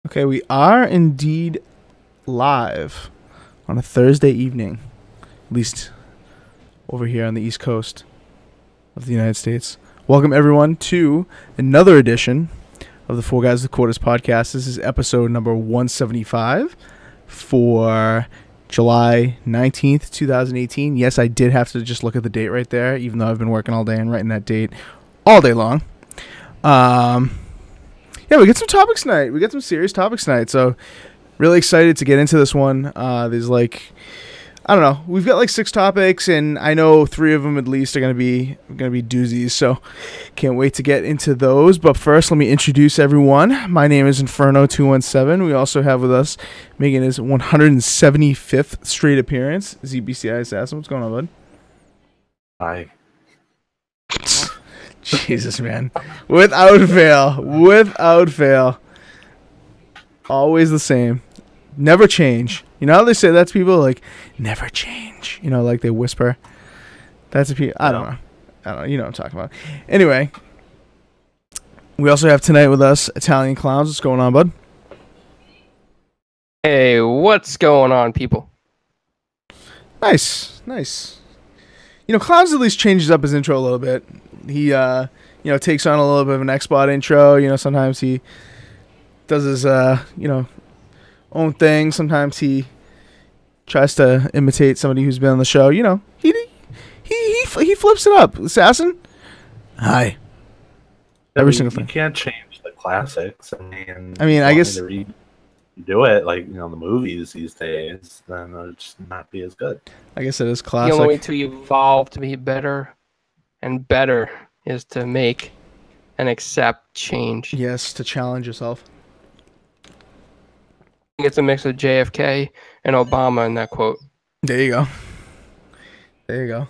Okay, we are indeed live on a Thursday evening, at least over here on the East Coast of the United States. Welcome, everyone, to another edition of the 4GwQPodcast podcast. This is episode number 175 for July 19th, 2018. Yes, I did have to just look at the date right there, even though I've been working all day and writing that date all day long. Yeah, we got some topics tonight. We got some serious topics tonight. So, really excited to get into this one. There's I don't know. We've got 6 topics, and I know 3 of them at least are gonna be doozies. So, can't wait to get into those. But first, let me introduce everyone. My name is Inferno217. We also have with us making his 175th straight appearance, ZBCI Assassin. What's going on, bud? Hi. Jesus, man. Without fail. Always the same. Never change. You know how they say that to people? Never change. You know, they whisper. That's I don't know. You know what I'm talking about. Anyway, we also have tonight with us Italian Clowns. What's going on, bud? Hey, what's going on, people? Nice. You know, Clowns at least changes up his intro a little bit. He, takes on a little bit of an X-Bot intro. You know, sometimes he does his, own thing. Sometimes he tries to imitate somebody who's been on the show. You know, he flips it up. Assassin, hi. Every single thing. You can't change the classics. I mean, I guess do it the movies these days, then it'll just not be as good. I guess it is classic. The only way to evolve to be better and better is to make and accept change. Yes, to challenge yourself. It's a mix of JFK and Obama in that quote. There you go.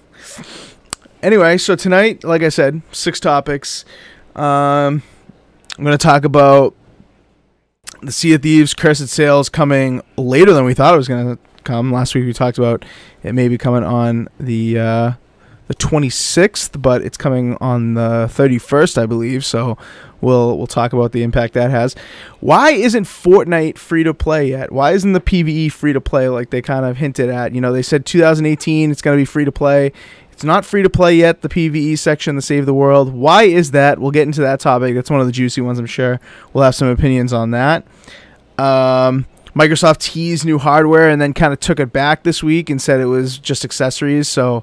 Anyway, so tonight, like I said, 6 topics. I'm going to talk about the Sea of Thieves Cursed Sails coming later than we thought it was going to come. Last week we talked about it may be coming on the 26th, but it's coming on the 31st, I believe. So we'll talk about the impact that has. Why isn't Fortnite free to play yet? Why isn't the PvE free to play like they kind of hinted at? You know, they said 2018 it's going to be free to play. It's not free to play yet, the PvE section, the Save the World. Why is that? We'll get into that topic. That's one of the juicy ones, I'm sure. We'll have some opinions on that. Microsoft teased new hardware and then kind of took it back this week and said it was just accessories. So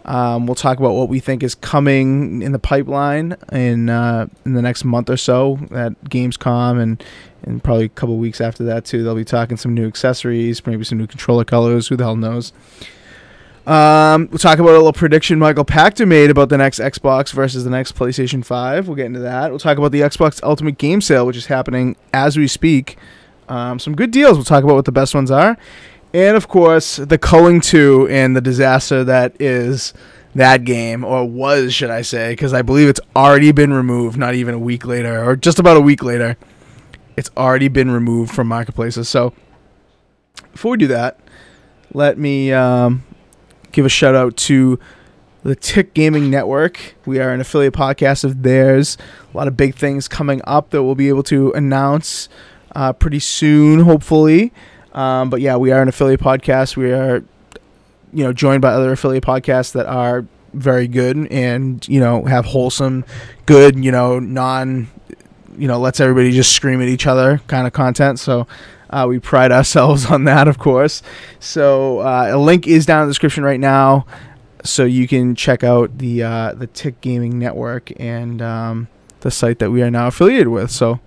we'll talk about what we think is coming in the pipeline in the next month or so at Gamescom and probably a couple weeks after that too. They'll be talking some new accessories, maybe some new controller colors. Who the hell knows? We'll talk about a little prediction Michael Pachter made about the next Xbox versus the next PlayStation 5. We'll get into that. We'll talk about the Xbox Ultimate Game Sale, which is happening as we speak. Some good deals. We'll talk about what the best ones are. And, of course, the Culling 2 and the disaster that is that game, or was, should I say, because I believe it's already been removed, not even a week later, or just about a week later. It's already been removed from marketplaces. So, before we do that, let me give a shout out to the Tick Gaming Network. We are an affiliate podcast of theirs. A lot of big things coming up that we'll be able to announce pretty soon, hopefully. But yeah, we are an affiliate podcast. We are, joined by other affiliate podcasts that are very good and, have wholesome, good, non, lets everybody just scream at each other kind of content. So we pride ourselves on that, of course. So a link is down in the description right now, so you can check out the Tick Gaming Network and the site that we are now affiliated with. So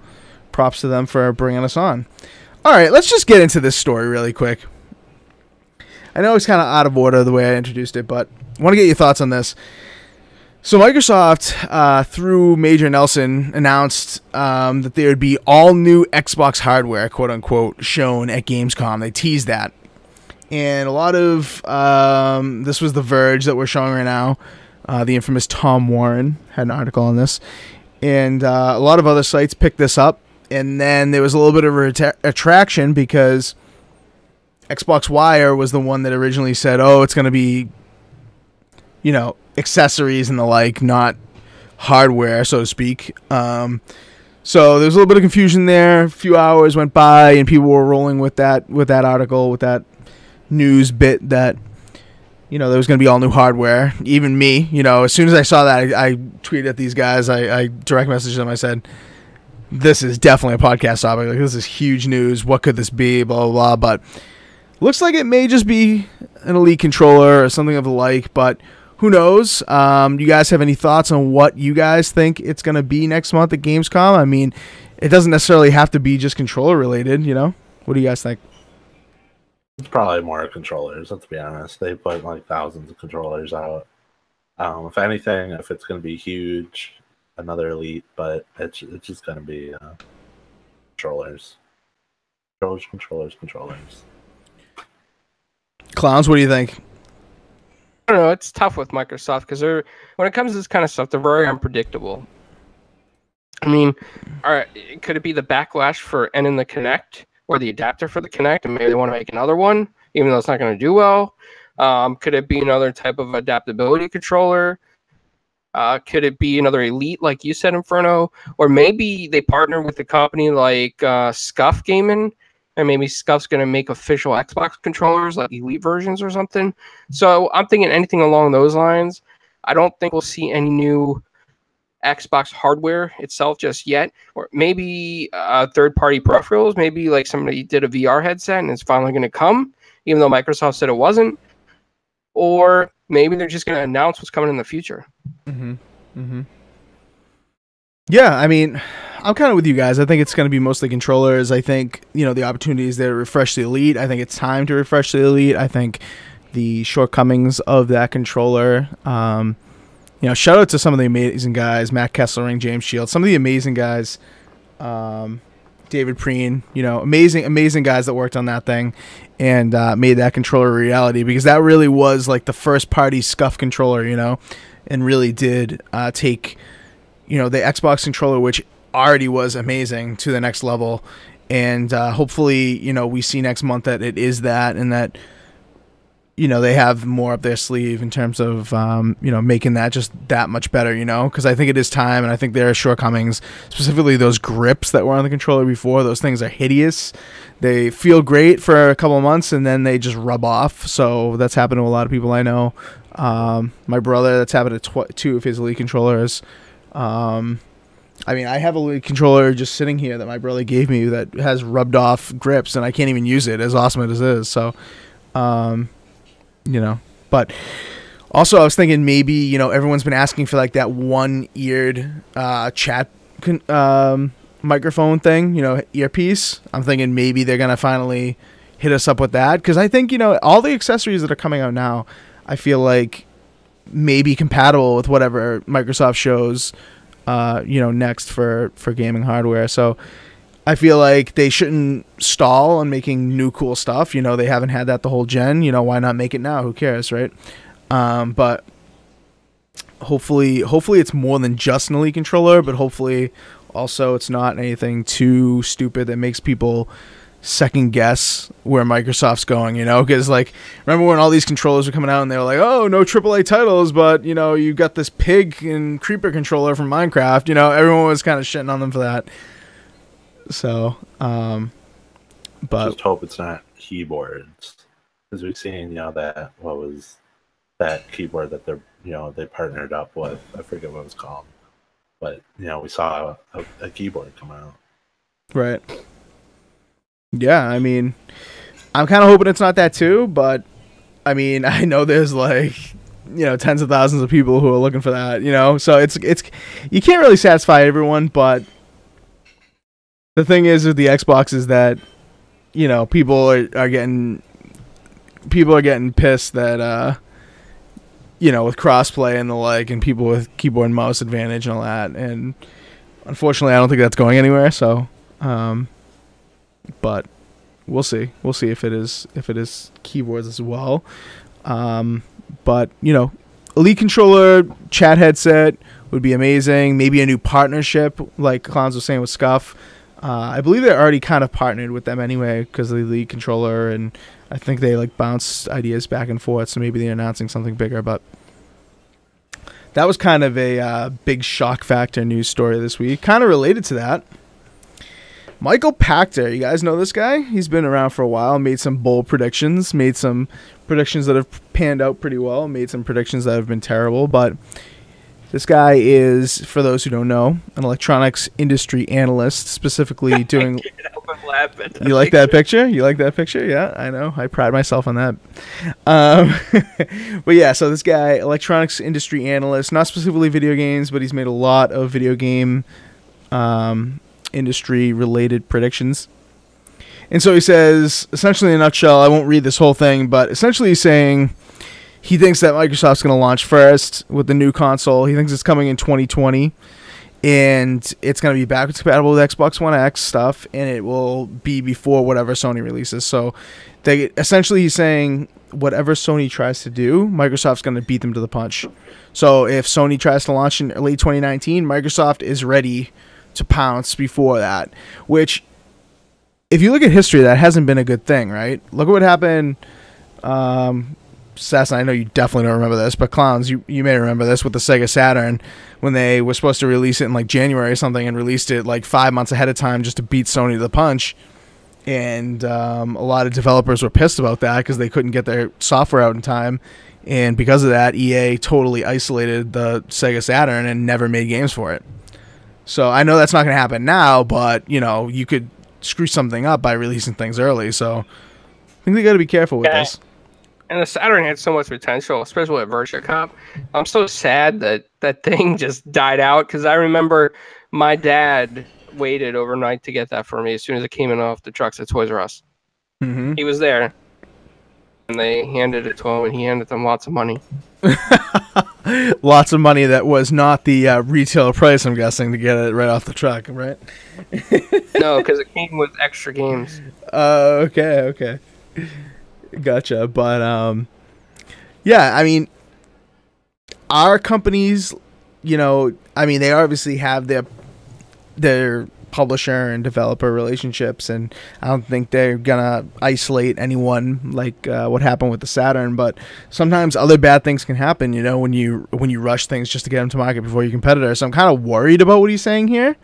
props to them for bringing us on. All right, let's just get into this story really quick. I know it's kind of out of order the way I introduced it, but I want to get your thoughts on this. So Microsoft, through Major Nelson, announced that there would be all new Xbox hardware, quote unquote, shown at Gamescom. They teased that. And a lot of, this was The Verge that we're showing right now. The infamous Tom Warren had an article on this. And a lot of other sites picked this up. And then there was a little bit of attraction because Xbox Wire was the one that originally said, oh, it's going to be, accessories and the like, not hardware, so to speak. So there's a little bit of confusion there. A few hours went by, and people were rolling with that article, with that news bit that, you know, there was going to be all new hardware. Even me, you know, as soon as I saw that, I tweeted at these guys. I direct messaged them. I said, this is definitely a podcast topic. Like, this is huge news. What could this be? Blah, blah, blah. But looks like it may just be an Elite controller or something of the like, but who knows? You guys have any thoughts on what you guys think it's going to be next month at Gamescom? I mean, it doesn't necessarily have to be just controller related, you know? What do you guys think? It's probably more controllers, let's be honest. They put like thousands of controllers out. If anything, if it's going to be huge, another Elite, but it's just going to be controllers. Controllers. Clowns, what do you think? I don't know. It's tough with Microsoft because when it comes to this kind of stuff, they're very unpredictable. I mean, could it be the backlash for ending the Kinect or the adapter for the Kinect, and maybe they want to make another one, even though it's not going to do well? Could it be another type of adaptability controller? Could it be another Elite, like you said, Inferno? Or maybe they partner with a company like Scuff Gaming, and maybe Scuff's going to make official Xbox controllers, like Elite versions or something. So I'm thinking anything along those lines. I don't think we'll see any new Xbox hardware itself just yet. Or maybe third-party peripherals. Maybe like somebody did a VR headset and it's finally going to come, even though Microsoft said it wasn't. Or maybe they're just going to announce what's coming in the future. Mm-hmm. Mm-hmm. Yeah, I mean, I'm kind of with you guys. I think it's going to be mostly controllers. I think, you know, the opportunities there to refresh the Elite. I think it's time to refresh the Elite. I think the shortcomings of that controller, you know, shout out to some of the amazing guys, Matt Kesselring, James Shields, some of the amazing guys, David Preen, you know, amazing guys that worked on that thing and made that controller a reality, because that really was like the first party Scuff controller, you know, and really did take, you know, the Xbox controller, which already was amazing, to the next level. And hopefully, you know, we see next month that it is that, and that, you know, they have more up their sleeve in terms of, you know, making that just that much better, you know, because I think it is time, and I think there are shortcomings, specifically those grips that were on the controller before. Those things are hideous. They feel great for a couple of months, and then they just rub off. So that's happened to a lot of people I know. My brother, that's happened to two of his Elite controllers. I mean, I have a Elite controller just sitting here that my brother gave me that has rubbed off grips, and I can't even use it, as awesome as it is. So, you know, but also I was thinking maybe, you know, everyone's been asking for like that one-eared chat microphone thing, you know, earpiece. I'm thinking maybe they're going to finally hit us up with that, because I think, you know, all the accessories that are coming out now, I feel like may be compatible with whatever Microsoft shows, you know, next for gaming hardware. So I feel like they shouldn't stall on making new cool stuff. You know, they haven't had that the whole gen. You know, why not make it now? Who cares, right? But hopefully it's more than just an Elite controller, but hopefully also it's not anything too stupid that makes people second guess where Microsoft's going, you know, because like, remember when all these controllers were coming out and they were like, oh, no AAA titles, but, you know, you got this pig and creeper controller from Minecraft, you know, everyone was kind of shitting on them for that. So, but just hope it's not keyboards, because we've seen, you know, that, what was that keyboard that they're, you know, they partnered up with, I forget what it was called, but, you know, we saw a keyboard come out. Right. Yeah, I mean, I'm kind of hoping it's not that too, but I mean, I know there's like, you know, tens of thousands of people who are looking for that, you know, so it's you can't really satisfy everyone, but the thing is with the Xbox is that, you know, people are getting pissed that you know, with crossplay and the like, and people with keyboard and mouse advantage and all that, and unfortunately I don't think that's going anywhere, so but we'll see if it is keyboards as well. But, you know, Elite controller, chat headset would be amazing. Maybe a new partnership, like Clowns was saying with Scuff. I believe they're already kind of partnered with them anyway because of the Elite controller, and I think they like bounce ideas back and forth, so maybe they're announcing something bigger, but that was kind of a big shock factor news story this week. Kind of related to that. Michael Pachter, you guys know this guy? He's been around for a while, made some bold predictions, made some predictions that have panned out pretty well, made some predictions that have been terrible, but this guy is, for those who don't know, an electronics industry analyst, specifically doing... You like that picture? You like that picture? Yeah, I know. I pride myself on that. But yeah, so this guy, electronics industry analyst, not specifically video games, but he's made a lot of video game industry-related predictions. And so he says, essentially in a nutshell, I won't read this whole thing, but essentially he's saying he thinks that Microsoft's going to launch first with the new console. He thinks it's coming in 2020. And it's going to be backwards compatible with Xbox One X stuff, and it will be before whatever Sony releases. So they essentially he's saying whatever Sony tries to do, Microsoft's going to beat them to the punch. So if Sony tries to launch in late 2019, Microsoft is ready to pounce before that, which if you look at history, that hasn't been a good thing, right? Look at what happened. Sass, I know you definitely don't remember this, but clowns, you may remember this with the Sega Saturn when they were supposed to release it in like January or something and released it like 5 months ahead of time just to beat Sony to the punch. And a lot of developers were pissed about that because they couldn't get their software out in time. And because of that, EA totally isolated the Sega Saturn and never made games for it. So I know that's not going to happen now, but you know, you could screw something up by releasing things early. So I think they got to be careful with this. And the Saturn had so much potential, especially with Virtua Cop. I'm so sad that that thing just died out because I remember my dad waited overnight to get that for me as soon as it came in off the trucks at Toys R Us. Mm-hmm. He was there, and they handed it to him, and he handed them lots of money. Lots of money that was not the retail price, I'm guessing, to get it right off the truck, right? No, because it came with extra games. Okay. Gotcha. But yeah, I mean, our companies, you know, I mean, they obviously have their publisher and developer relationships, and I don't think they're gonna isolate anyone like what happened with the Saturn. But sometimes other bad things can happen, you know, when you rush things just to get them to market before your competitor. So I'm kind of worried about what he's saying here,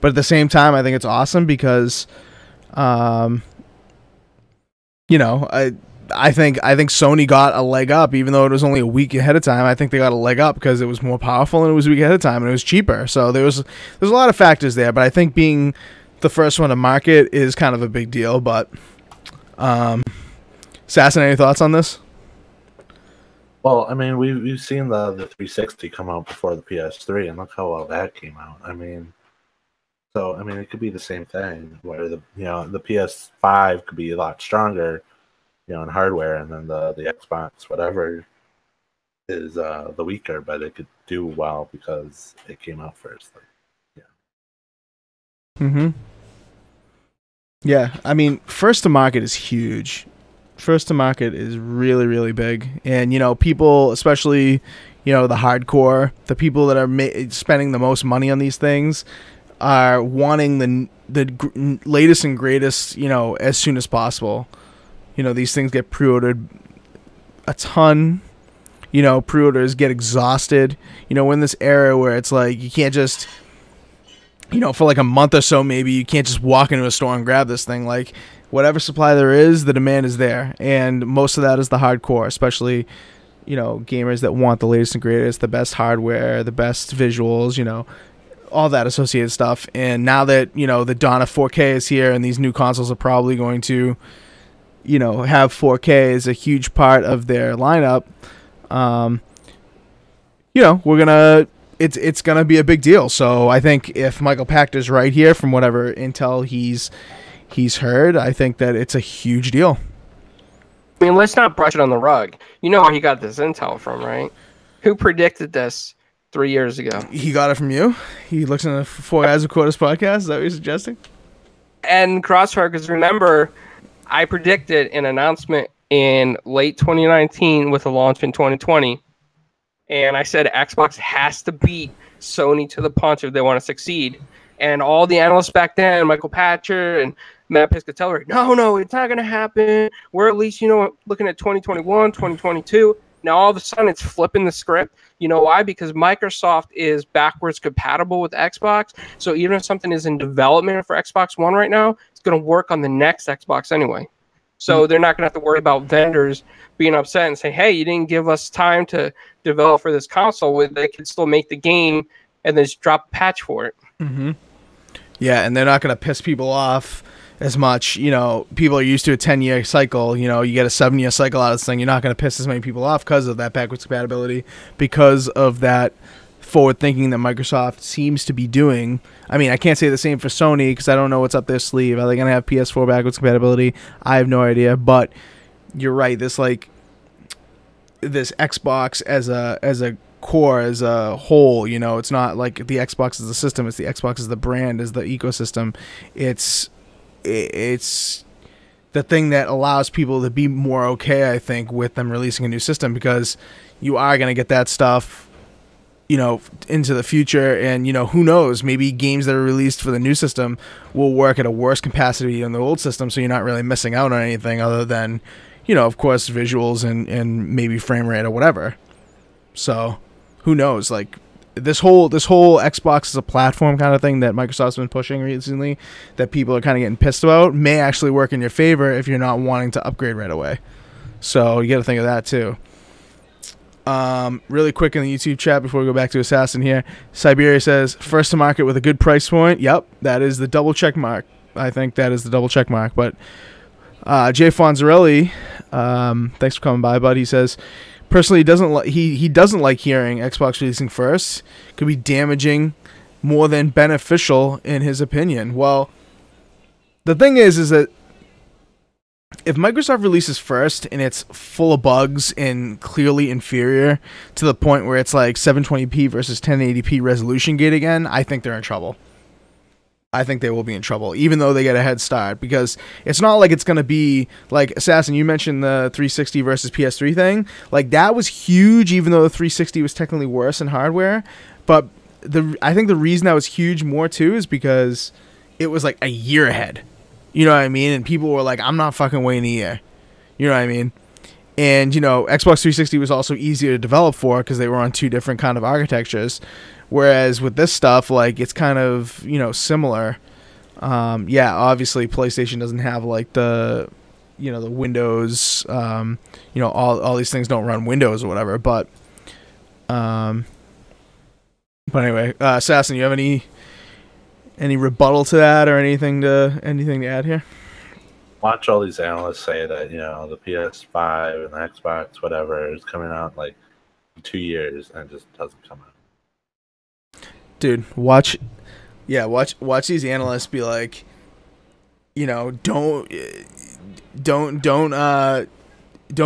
but at the same time, I think it's awesome because, you know, I think Sony got a leg up, even though it was only a week ahead of time. I think they got a leg up because it was more powerful and it was a week ahead of time and it was cheaper. So there's a lot of factors there, but I think being the first one to market is kind of a big deal. But Sasson, any thoughts on this? Well, I mean, we've seen the 360 come out before the PS3, and look how well that came out. I mean, so I mean, it could be the same thing where the PS5 could be a lot stronger, you know, in hardware, and then the Xbox, whatever, is the weaker, but it could do well because it came out first. Like, yeah. Mm-hmm. Yeah, I mean, first to market is huge. First to market is really, really big, and you know, people, especially, you know, the hardcore, the people that are spending the most money on these things, are wanting the latest and greatest, you know, as soon as possible. You know, these things get pre-ordered a ton. You know, pre-orders get exhausted. You know, we're in this era where it's like you can't just, you know, for like a month or so maybe, you can't just walk into a store and grab this thing. Like, whatever supply there is, the demand is there. And most of that is the hardcore, especially, you know, gamers that want the latest and greatest, the best hardware, the best visuals, you know, all that associated stuff. And now that, you know, the dawn of 4K is here and these new consoles are probably going to, you know, have 4K as a huge part of their lineup, you know, it's gonna be a big deal. So I think if Michael Pachter's right here, from whatever intel he's heard, I think that it's a huge deal. I mean, let's not brush it on the rug. You know where he got this intel from, right? Who predicted this 3 years ago? He got it from you? He looks in the 4GwQPodcast? Is that what you're suggesting? And Crossfire, because remember, I predicted an announcement in late 2019 with a launch in 2020. And I said Xbox has to beat Sony to the punch if they want to succeed. And all the analysts back then, Michael Pachter and Matt Piscatella, no, it's not going to happen. We're at least, you know, looking at 2021, 2022. Now all of a sudden it's flipping the script. You know why? Because Microsoft is backwards compatible with Xbox. So even if something is in development for Xbox One right now, it's going to work on the next Xbox anyway. So they're not going to have to worry about vendors being upset and say, hey, you didn't give us time to develop for this console. They can still make the game and then just drop a patch for it. Mm-hmm. Yeah, and they're not going to piss people off as much. You know, people are used to a 10-year cycle. You know, you get a 7-year cycle out of this thing. You're not going to piss as many people off because of that backwards compatibility, because of that forward thinking that Microsoft seems to be doing. I mean, I can't say the same for Sony because I don't know what's up their sleeve. Are they going to have PS4 backwards compatibility? I have no idea, but you're right. This Xbox as a core, as a whole, you know, it's not like the Xbox is the system, it's the Xbox is the brand, is the ecosystem. It's the thing that allows people to be more okay, I think, with them releasing a new system, because you are going to get that stuff, you know, into the future. And, you know, who knows, maybe games that are released for the new system will work at a worse capacity than the old system, so you're not really missing out on anything other than, you know, of course, visuals and maybe frame rate or whatever. So who knows? Like, this whole Xbox as a platform kind of thing that Microsoft's been pushing recently, that people are kind of getting pissed about, may actually work in your favor if you're not wanting to upgrade right away. So you got to think of that too. Really quick in the YouTube chat before we go back to Assassin here, Siberia says, first to market with a good price point. Yep, that is the double check mark. I think that is the double check mark. But Jay Fonzarelli, thanks for coming by, bud. He says, personally, he doesn't like hearing Xbox releasing first. Could be damaging more than beneficial in his opinion. Well, the thing is that if Microsoft releases first and it's full of bugs and clearly inferior to the point where it's like 720p versus 1080p resolution gate again, I think they're in trouble. I think they will be in trouble, even though they get a head start, because it's not like it's going to be like Assassin. You mentioned the 360 versus PS3 thing. Like, that was huge, even though the 360 was technically worse in hardware. But I think the reason that was huge more too is because it was like a year ahead. You know what I mean? And people were like, I'm not fucking waiting a year. You know what I mean? And, you know, Xbox 360 was also easier to develop for because they were on two different kind of architectures. Whereas with this stuff, like, it's kind of, you know, similar. Yeah, obviously PlayStation doesn't have like the, you know, the Windows, you know, all these things don't run Windows or whatever. But anyway, Assassin, you have any rebuttal to that or anything to add here? Watch all these analysts say that, you know, the PS5 and the Xbox, whatever, is coming out like in 2 years, and it just doesn't come out. Dude, watch these analysts be like, you know, don't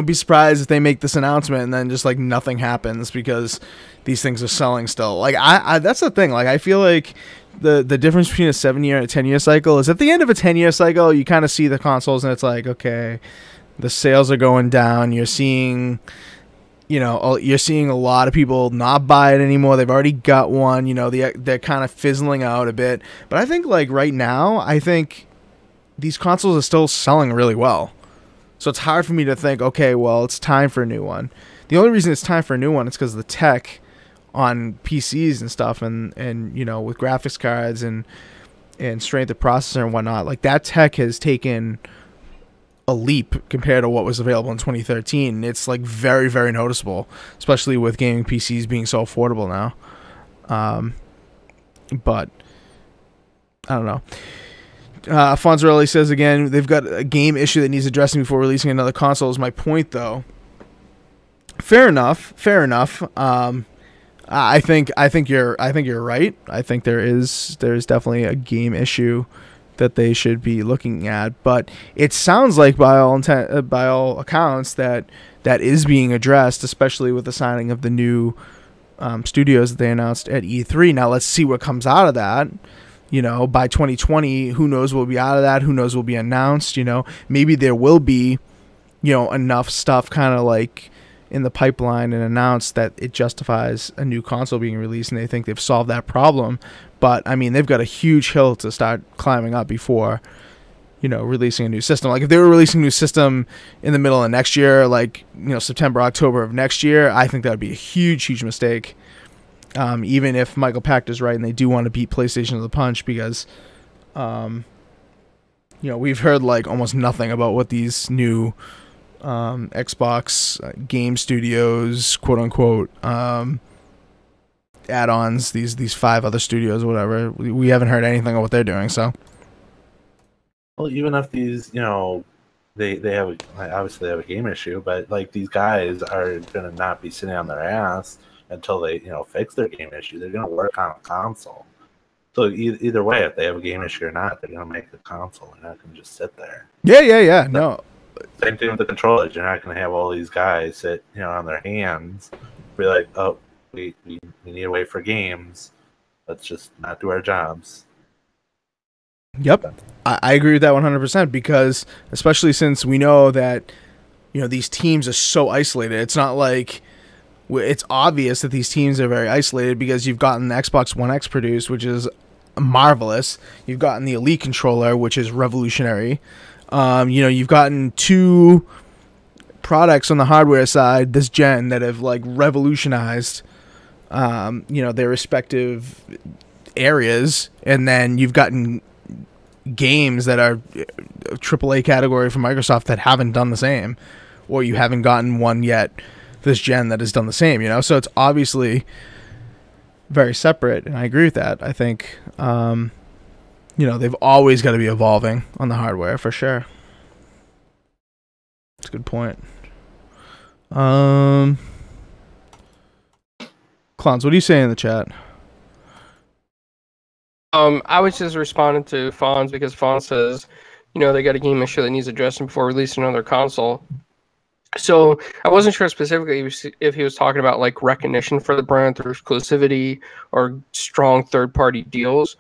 be surprised if they make this announcement and then just like nothing happens because these things are selling still. Like, I that's the thing. Like, I feel like the difference between a 7-year and a 10-year cycle is at the end of a 10-year cycle, you kind of see the consoles and it's like, okay, the sales are going down. You're seeing, you know, you're seeing a lot of people not buy it anymore. They've already got one. You know, they're kind of fizzling out a bit. But I think, like, right now, I think these consoles are still selling really well. So it's hard for me to think, okay, well, it's time for a new one. The only reason it's time for a new one is because of the tech on PCs and stuff, and you know, with graphics cards and strength of processor and whatnot. Like, that tech has taken a leap compared to what was available in 2013. It's like very, very noticeable, especially with gaming PCs being so affordable now. But I don't know. Fonzarelli says again, they've got a game issue that needs addressing before releasing another console. Is my point, though. Fair enough. I think you're right. I think there's definitely a game issue that they should be looking at, but it sounds like by all accounts that is being addressed, especially with the signing of the new studios that they announced at E3. Now let's see what comes out of that. You know, by 2020, who knows what will be out of that? Who knows what will be announced? You know, maybe there will be, you know, enough stuff kind of like in the pipeline and announced that it justifies a new console being released, and they think they've solved that problem. But I mean, they've got a huge hill to start climbing up before, releasing a new system. Like if they were releasing a new system in the middle of next year, like, September, October of next year, I think that would be a huge, huge mistake. Even if Michael Pachter's right and they do want to beat PlayStation to the punch, because, we've heard like almost nothing about what these new Xbox game studios, quote unquote, add-ons, these 5 other studios or whatever. We haven't heard anything of what they're doing. So. Well, even if these, they have obviously they have a game issue, but like these guys are gonna not be sitting on their ass until they fix their game issue. They're gonna work on a console. So either way, if they have a game issue or not, they're gonna make a console. They're not gonna just sit there. Yeah. No. Same thing with the controllers. You're not gonna have all these guys sit on their hands, be like, oh, we need to wait for games. Let's just not do our jobs. Yep, I agree with that 100%, because especially since we know that these teams are so isolated. It's not like it's obvious that these teams are very isolated, because you've gotten the Xbox One X produced, which is marvelous. You've gotten the Elite controller, which is revolutionary. You've gotten 2 products on the hardware side this gen that have like revolutionized their respective areas, and then you've gotten games that are AAA category from Microsoft that haven't done the same, or you haven't gotten one yet this gen that has done the same, so it's obviously very separate, and I agree with that. I think they've always got to be evolving on the hardware for sure. That's a good point. Clowns, what do you say in the chat? I was just responding to Fonz, because Fonz says, they got a game issue that needs addressing before releasing another console. So I wasn't sure specifically if he was talking about like recognition for the brand through exclusivity or strong third-party deals.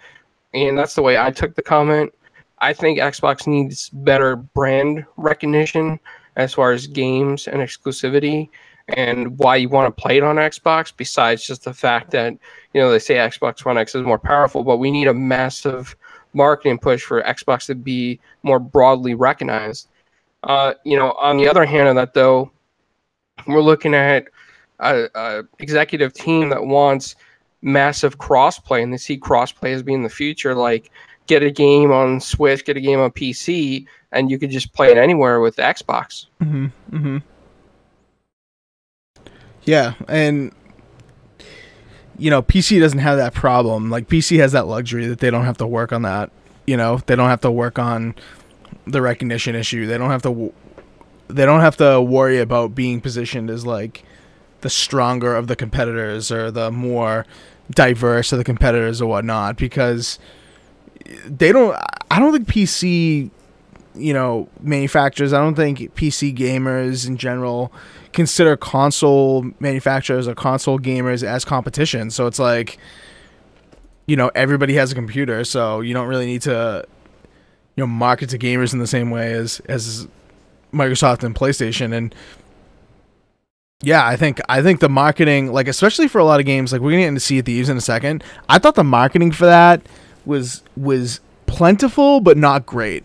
And that's the way I took the comment. I think Xbox needs better brand recognition as far as games and exclusivity and why you want to play it on Xbox, besides just the fact that, they say Xbox One X is more powerful, but we need a massive marketing push for Xbox to be more broadly recognized. On the other hand of that, though, we're looking at a executive team that wants massive crossplay, and they see crossplay as being the future. Like, get a game on Switch, get a game on PC, and you could just play it anywhere with Xbox. Mm-hmm. Mm-hmm. Yeah, and PC doesn't have that problem. Like, PC has that luxury that they don't have to work on that. They don't have to work on the recognition issue. They don't have to worry about being positioned as like the stronger of the competitors or the more diverse of the competitors or whatnot, because I don't think PC manufacturers, I don't think PC gamers in general consider console manufacturers or console gamers as competition. So it's like, everybody has a computer, so you don't really need to market to gamers in the same way as Microsoft and PlayStation. And yeah, I think the marketing, like especially for a lot of games, like we're gonna get into Sea of Thieves in a second. I thought the marketing for that was plentiful but not great.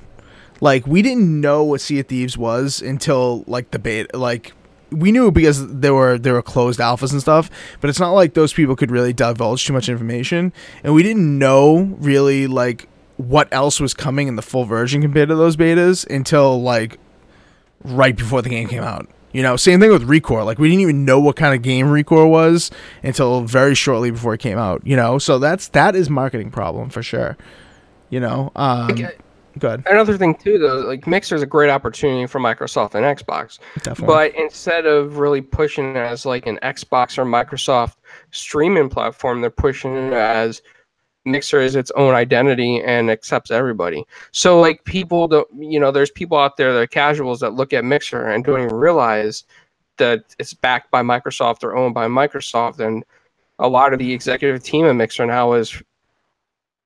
Like, we didn't know what Sea of Thieves was until like the beta. Like, we knew because there were closed alphas and stuff, but it's not like those people could really divulge too much information, and we didn't know really like what else was coming in the full version compared to those betas until like right before the game came out. Same thing with Recore. Like, we didn't even know what kind of game Recore was until very shortly before it came out. So that is marketing problem for sure. Go ahead. Another thing too, though, like Mixer is a great opportunity for Microsoft and Xbox. Definitely. But instead of really pushing it as like an Xbox or Microsoft streaming platform, they're pushing it as Mixer is its own identity and accepts everybody. So like people don't, there's people out there that are casuals that look at Mixer and don't even realize that it's backed by Microsoft or owned by Microsoft. And a lot of the executive team at Mixer now is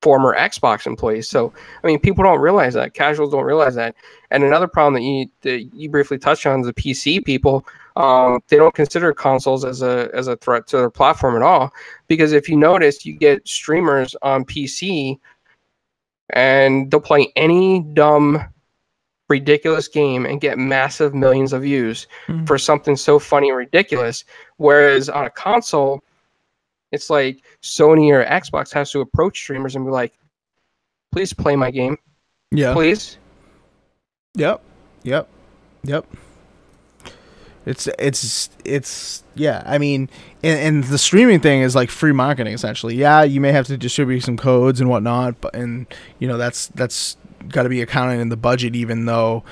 former Xbox employees. So, I mean, people don't realize that. Casuals don't realize that. And another problem that you briefly touched on is the PC people. They don't consider consoles as a threat to their platform at all. Because if you notice, you get streamers on PC and they'll play any dumb ridiculous game and get massive millions of views for something so funny and ridiculous. Whereas on a console, it's like Sony or Xbox has to approach streamers and be like, please play my game. Yeah. Please. Yep. It's yeah. I mean, and the streaming thing is like free marketing essentially. Yeah, you may have to distribute some codes and whatnot, but that's got to be accounted in the budget. Even though,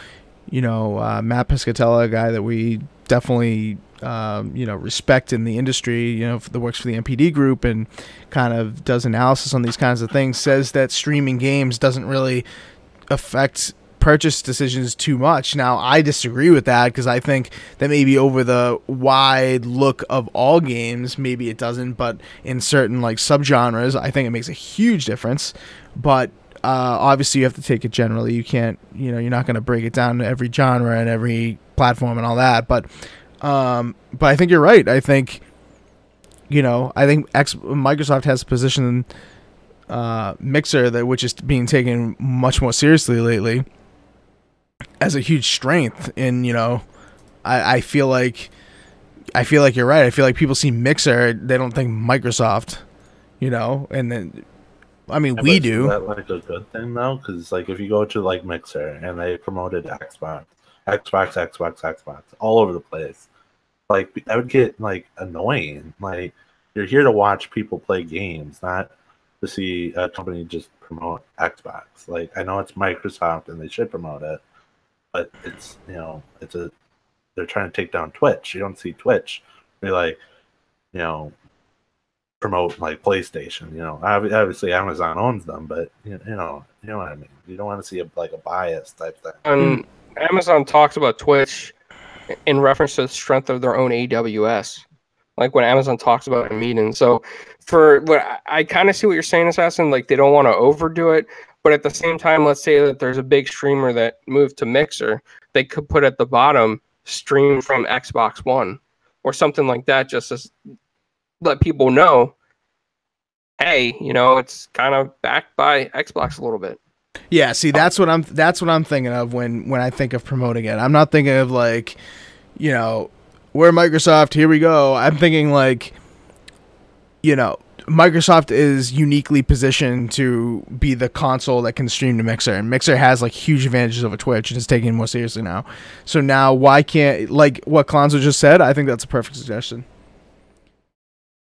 Matt Piscatella, a guy that we definitely respect in the industry, that works for the MPD group and kind of does analysis on these kinds of things, says that streaming games doesn't really affect purchase decisions too much. Now, I disagree with that because I think that maybe over the wide look of all games, maybe it doesn't, but in certain like subgenres, I think it makes a huge difference. But obviously, you have to take it generally. You can't, you're not going to break it down to every genre and every platform and all that. But I think you're right. I think, Microsoft has a position Mixer which is being taken much more seriously lately as a huge strength. And I feel like you're right. I feel like people see Mixer, they don't think Microsoft, and then we do. Is that like a good thing though? Because like if you go to like Mixer and they promoted Xbox all over the place, like that would get like annoying. Like you're here to watch people play games, not to see a company just promote Xbox. Like I know it's Microsoft and they should promote it, but it's they're trying to take down Twitch. You don't see Twitch. They like promote like PlayStation. Obviously Amazon owns them, but you know what I mean. You don't want to see a bias type thing. And Amazon talks about Twitch in reference to the strength of their own AWS. Like when Amazon talks about it in meetings. So for what I kind of see what you're saying, Assassin, like they don't want to overdo it, but at the same time, let's say that there's a big streamer that moved to Mixer, they could put at the bottom stream from Xbox One or something like that, just to let people know, hey, it's kind of backed by Xbox a little bit. Yeah, see, that's what I'm thinking of when I think of promoting it. I'm not thinking of like, we're Microsoft, here we go. I'm thinking like, Microsoft is uniquely positioned to be the console that can stream to Mixer, and Mixer has like huge advantages over Twitch and is taking it more seriously now. So now why can't, like what Clonzo just said, I think that's a perfect suggestion.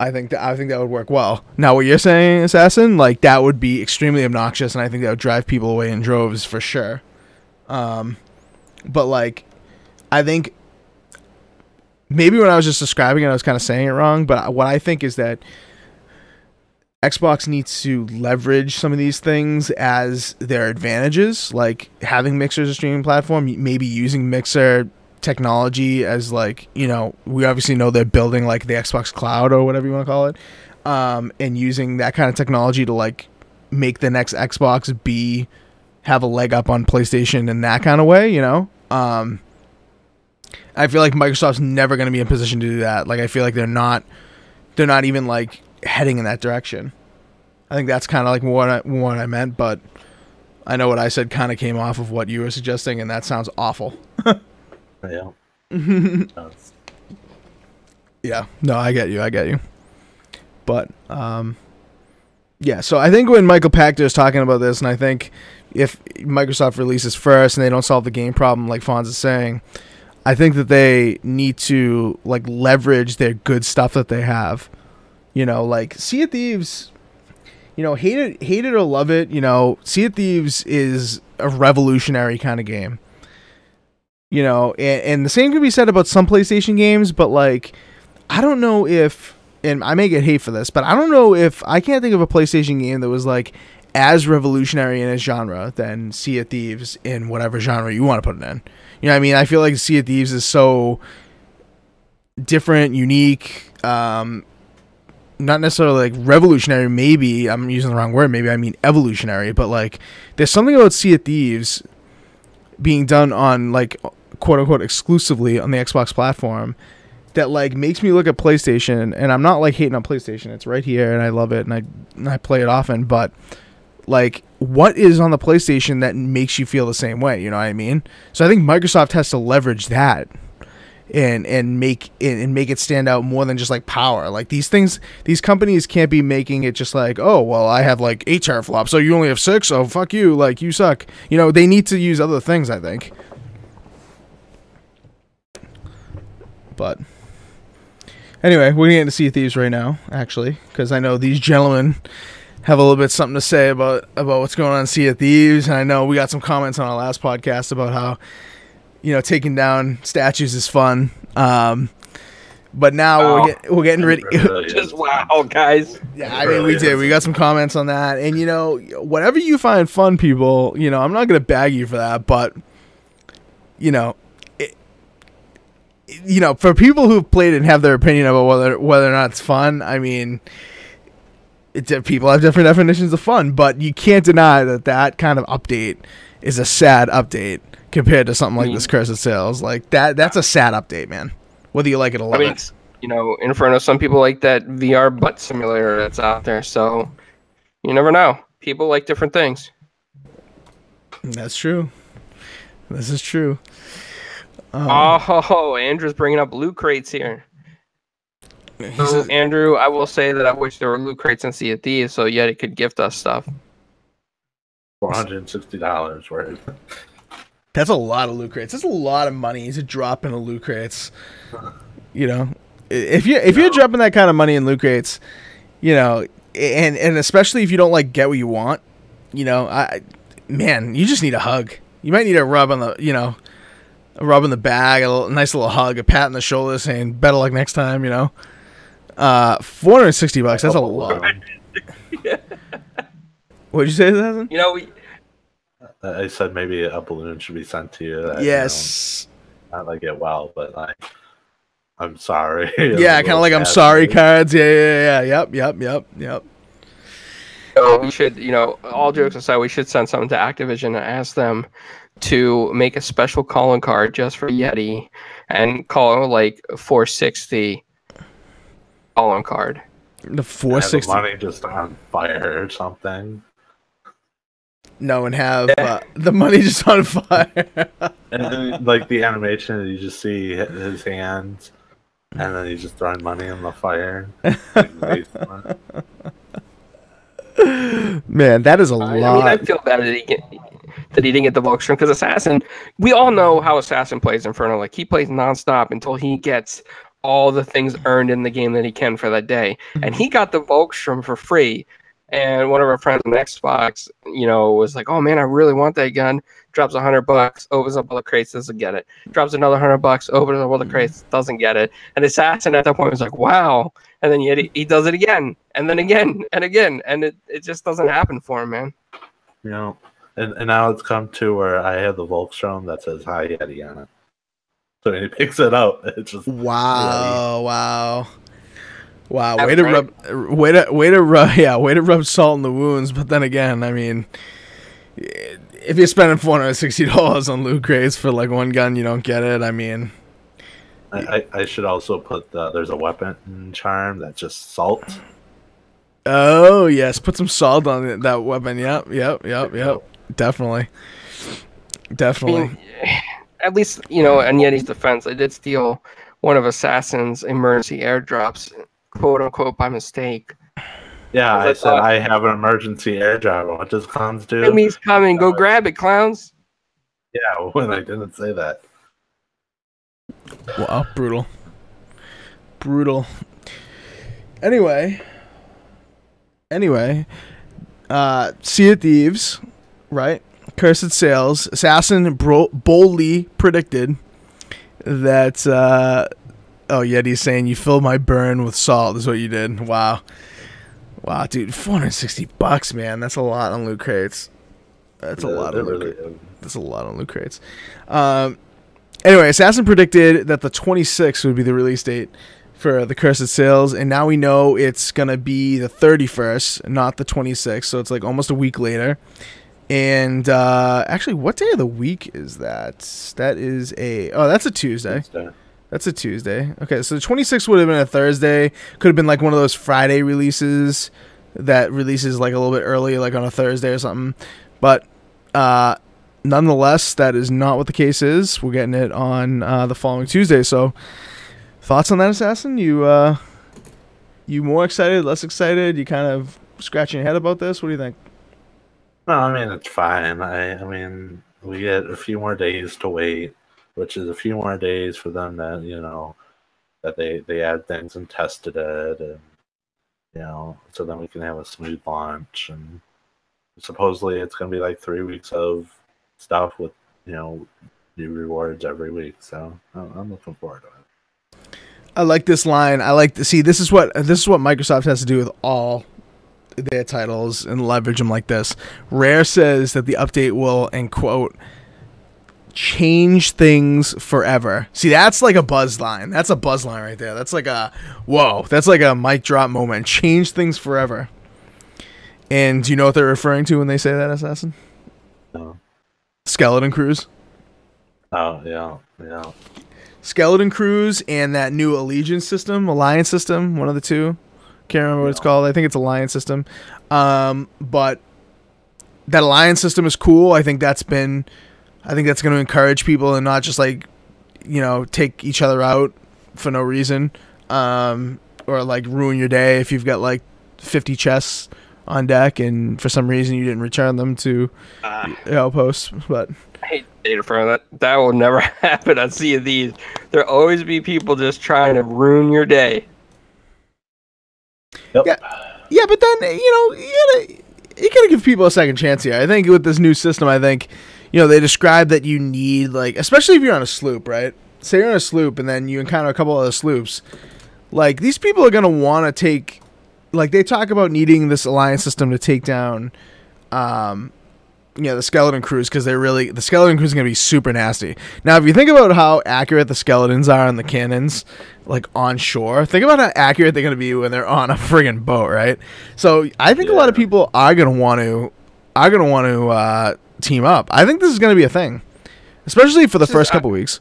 I think that would work well. Now what you're saying, Assassin, like that would be extremely obnoxious, and I think that would drive people away in droves for sure. But like, I think maybe when I was just describing it, I was kind of saying it wrong. But what I think is that Xbox needs to leverage some of these things as their advantages, like having Mixer as a streaming platform, maybe using Mixer technology as like, we obviously know they're building like the Xbox Cloud or whatever you want to call it, and using that kind of technology to like make the next Xbox have a leg up on PlayStation in that kind of way, I feel like Microsoft's never going to be in position to do that. Like I feel like they're not even like heading in that direction. I think that's kind of like what I meant, but I know what I said kind of came off of what you were suggesting, and that sounds awful. Yeah. Yeah. No, I get you. But yeah. So I think when Michael Pachter is talking about this, and I think if Microsoft releases first and they don't solve the game problem, like Fonz is saying, I think that they need to like leverage their good stuff that they have. Like Sea of Thieves, hate it or love it, Sea of Thieves is a revolutionary kind of game. And the same can be said about some PlayStation games, but like, I don't know if, and I may get hate for this, but I don't know if, I can't think of a PlayStation game that was like as revolutionary in its genre than Sea of Thieves in whatever genre you want to put it in. What I mean? I feel like Sea of Thieves is so different, unique, not necessarily like revolutionary. Maybe I'm using the wrong word. Maybe I mean evolutionary, but like there's something about Sea of Thieves being done on like quote unquote exclusively on the Xbox platform that like makes me look at PlayStation, and I'm not like hating on PlayStation. It's right here and I love it and I play it often, but like what is on the PlayStation that makes you feel the same way? You know what I mean? So I think Microsoft has to leverage that and make it stand out more than just like power. Like these companies can't be making it just like, oh well, I have like 8 teraflops, so you only have 6, so fuck you, like you suck. You know, they need to use other things, I think. But anyway, we're getting to Sea of Thieves right now, actually, because I know these gentlemen have a little bit something to say about what's going on in Sea of Thieves, and I know we got some comments on our last podcast about how, you know, taking down statues is fun. But now we're getting ready. Just wow, guys. Yeah, I mean, we did. We got some comments on that, and you know, whatever you find fun, people. You know, I'm not gonna bag you for that, but you know, for people who've played it and have their opinion about whether or not it's fun, I mean, people have different definitions of fun, but you can't deny that kind of update is a sad update compared to something like this Cursed Sails. Like that's a sad update, man. Whether you like it or love it. You know, Inferno, some people like that VR butt simulator that's out there, so you never know. People like different things. That's true. This is true. Andrew's bringing up loot crates here. So, Andrew, I will say that I wish there were loot crates in Sea of Thieves, so Yeti could gift us stuff. $460 worth. That's a lot of loot crates. That's a lot of money to drop in a loot crates. You know, if you're dropping that kind of money in loot crates, you know, and especially if you don't like get what you want, you know, man, you just need a hug. You might need a rub on the, you know, a rub in the bag, a nice little hug, a pat on the shoulder, saying better luck next time. You know, $460. That's a lot. What'd you say, Hassan? You know, I said maybe a balloon should be sent to you. That, yes. You know, not like it well, but like, I'm sorry. Yeah, kind of like I'm sorry cards. Yeah. Yep. So we should, you know, all jokes aside, we should send something to Activision and ask them to make a special calling card just for Yeti and call it like 460 calling card. The 460 money just on fire or something. No, and have the money just on fire. And then, like the animation, you just see his hands, and then he's just throwing money in the fire. Man, that is a lot. I mean, I feel bad that he didn't get the Volkstrom, because Assassin, we all know how Assassin plays Inferno. Like, he plays nonstop until he gets all the things earned in the game that he can for that day. And he got the Volkstrom for free. And one of our friends on Xbox, you know, was like, "Oh man, I really want that gun." Drops $100, opens up all the crates, doesn't get it. Drops another $100, opens up all the crates, doesn't get it. And Assassin at that point was like, "Wow!" And then he does it again, and then again, and again, and it just doesn't happen for him, man. You know, and now it's come to where I have the Volkstrom that says "Hi Yeti" on it. So when he picks it up, it's just wow. Way to rub salt in the wounds. But then again, I mean, if you're spending $460 on loot crates for like one gun, you don't get it. I mean, I should also put there's a weapon charm that's just salt. Oh yes, put some salt on that weapon. Yep. Definitely. I mean, at least, you know, in Yeti's defense, I did steal one of Assassin's emergency airdrops, quote unquote, by mistake. Yeah, I said I have an emergency airdrop. What does clowns do? Enemy's coming. Go grab it, clowns. Yeah, when I didn't say that. Wow, brutal. Anyway, Sea of Thieves, right? Cursed Sails. Assassin boldly predicted that. Yeti's saying you filled my burn with salt is what you did. Wow, dude, $460, man. That's a lot on loot crates. That's a lot on loot crates. Anyway, Assassin predicted that the 26th would be the release date for the Cursed Sails, and now we know it's gonna be the 31st, not the 26th. So it's like almost a week later. And actually, what day of the week is that? That's a Tuesday. That's a Tuesday. Okay, so the 26th would have been a Thursday. Could have been like one of those Friday releases. that releases like a little bit early, like on a Thursday or something. But nonetheless, that is not what the case is. We're getting it on the following Tuesday. So, thoughts on that, Assassin? You more excited, less excited? You kind of scratching your head about this? What do you think? No, I mean it's fine. I mean we get a few more days to wait, which is a few more days for them that that they add things and tested it, and so then we can have a smooth launch. And supposedly it's going to be like 3 weeks of stuff with new rewards every week. So I'm looking forward to it. I like this line. I like to see this is what Microsoft has to do with all their titles and leverage them like this. Rare says that the update will, and quote, change things forever. See, that's like a buzz line. That's a buzz line right there. That's like a whoa. That's like a mic drop moment. Change things forever. And do you know what they're referring to when they say that, Assassin? No. Skeleton Crews. Oh yeah. Skeleton Crews and that new Alliance system, one of the two. Can't remember what it's called. I think it's Alliance system. But that Alliance system is cool. I think that's going to encourage people and not just like, take each other out for no reason, or like ruin your day if you've got like 50 chests on deck and for some reason you didn't return them to outposts. But I hate data for that will never happen on Sea of Thieves. There'll always be people just trying to ruin your day. Yep. Yeah, but then you gotta give people a second chance here. I think with this new system, they describe that you need, like, especially if you're on a sloop, right? Say you're on a sloop and then you encounter a couple other sloops. Like, these people are gonna want to take, like, they talk about needing this alliance system to take down, the skeleton crews, because the skeleton crews are going to be super nasty. Now, if you think about how accurate the skeletons are on the cannons, like on shore, think about how accurate they're going to be when they're on a friggin' boat, right? So I think a lot of people are going to want to team up. I think this is going to be a thing, especially for the first couple weeks.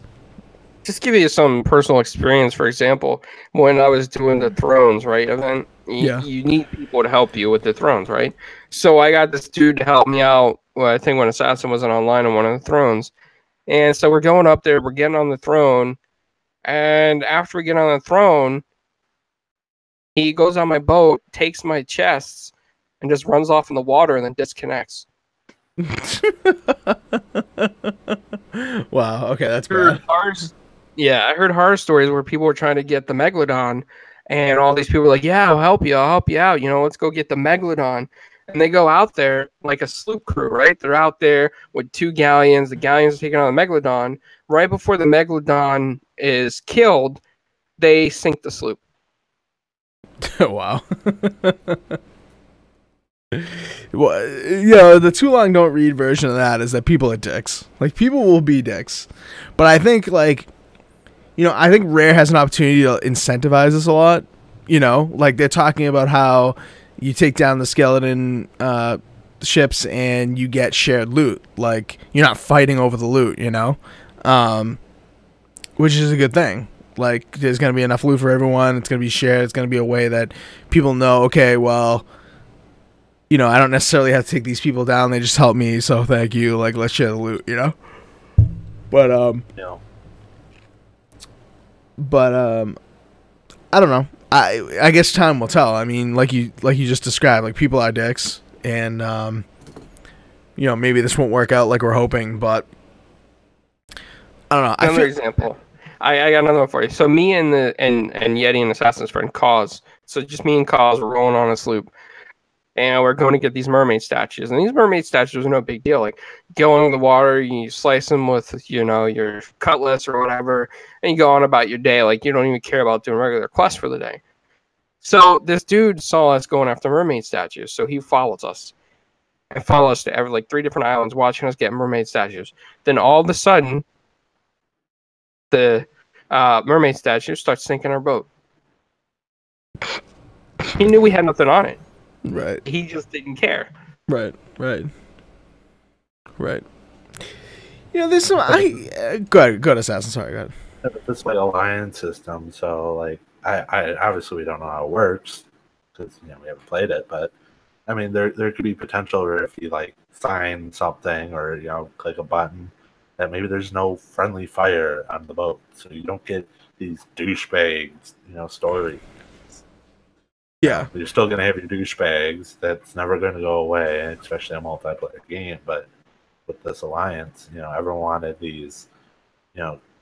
Just give you some personal experience. For example, when I was doing the Thrones, right, event, you need people to help you with the Thrones, right? So I got this dude to help me out. Well, I think when Assassin wasn't online on one of the Thrones. And so we're going up there, we're getting on the throne, and after we get on the throne, he goes on my boat, takes my chests, and just runs off in the water and then disconnects. Wow, okay, that's bad. I heard horror stories where people were trying to get the Megalodon, and all these people were like, yeah, I'll help you out, let's go get the Megalodon. And they go out there like a sloop crew, right? They're out there with 2 galleons. The galleons are taking on the Megalodon. Right before the Megalodon is killed, they sink the sloop. Wow. Well, the too long don't read version of that is that people are dicks. Like, people will be dicks. But I think, like, I think Rare has an opportunity to incentivize this a lot. Like, they're talking about how you take down the skeleton ships and you get shared loot. Like, you're not fighting over the loot, which is a good thing. Like, there's going to be enough loot for everyone. It's going to be shared. It's going to be a way that people know, okay, well, I don't necessarily have to take these people down. They just help me, so thank you. Like, let's share the loot, But, I don't know. I guess time will tell. I mean, like you just described, like, people are dicks, and maybe this won't work out like we're hoping, but I don't know. Another example. I got another one for you. So me and Yeti and Assassin's friend Cause. So just me and Cause, we're rolling on a sloop, and we're going to get these mermaid statues. And these mermaid statues are no big deal. Like, go in the water, you slice them with your cutlass or whatever, and you go on about your day. Like, you don't even care about doing regular quests for the day. So this dude saw us going after mermaid statues, so he follows us. And followed us to like 3 different islands, watching us get mermaid statues. Then all of a sudden, the mermaid statue starts sinking our boat. He knew we had nothing on it. Right. He just didn't care. Right. There's some. Go ahead, Assassin. Sorry, go ahead. It's like alliance system, so like I obviously we don't know how it works because we haven't played it. But I mean, there could be potential where if you like sign something or click a button, that maybe there's no friendly fire on the boat, so you don't get these douchebags, stories. Yeah, you're still gonna have your douchebags. That's never gonna go away, especially a multiplayer game. But with this alliance, everyone wanted these,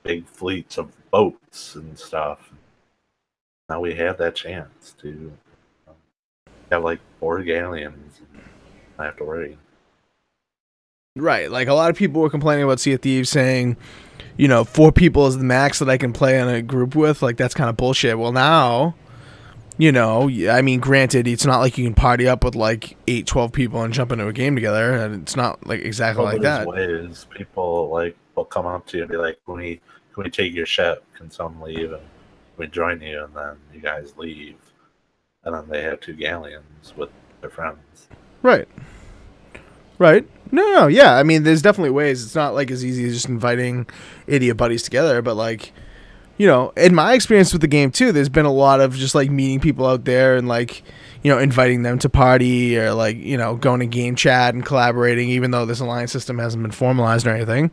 big fleets of boats and stuff. Now we have that chance to have like 4 galleons and not have to worry. Right. Like a lot of people were complaining about Sea of Thieves saying, 4 people is the max that I can play in a group with. Like that's kind of bullshit. Well, now, I mean, granted, it's not like you can party up with like 8, 12 people and jump into a game together. And it's not like exactly like that. Ways people like will come up to you and be like, can we take your ship? Can someone leave? And we join you, and then you guys leave, and then they have 2 galleons with their friends. Right. No, yeah. I mean, there's definitely ways. It's not like as easy as just inviting idiot buddies together, but like, in my experience with the game too, there's been a lot of just like meeting people out there and like, inviting them to party or like, going to game chat and collaborating, even though this alliance system hasn't been formalized or anything.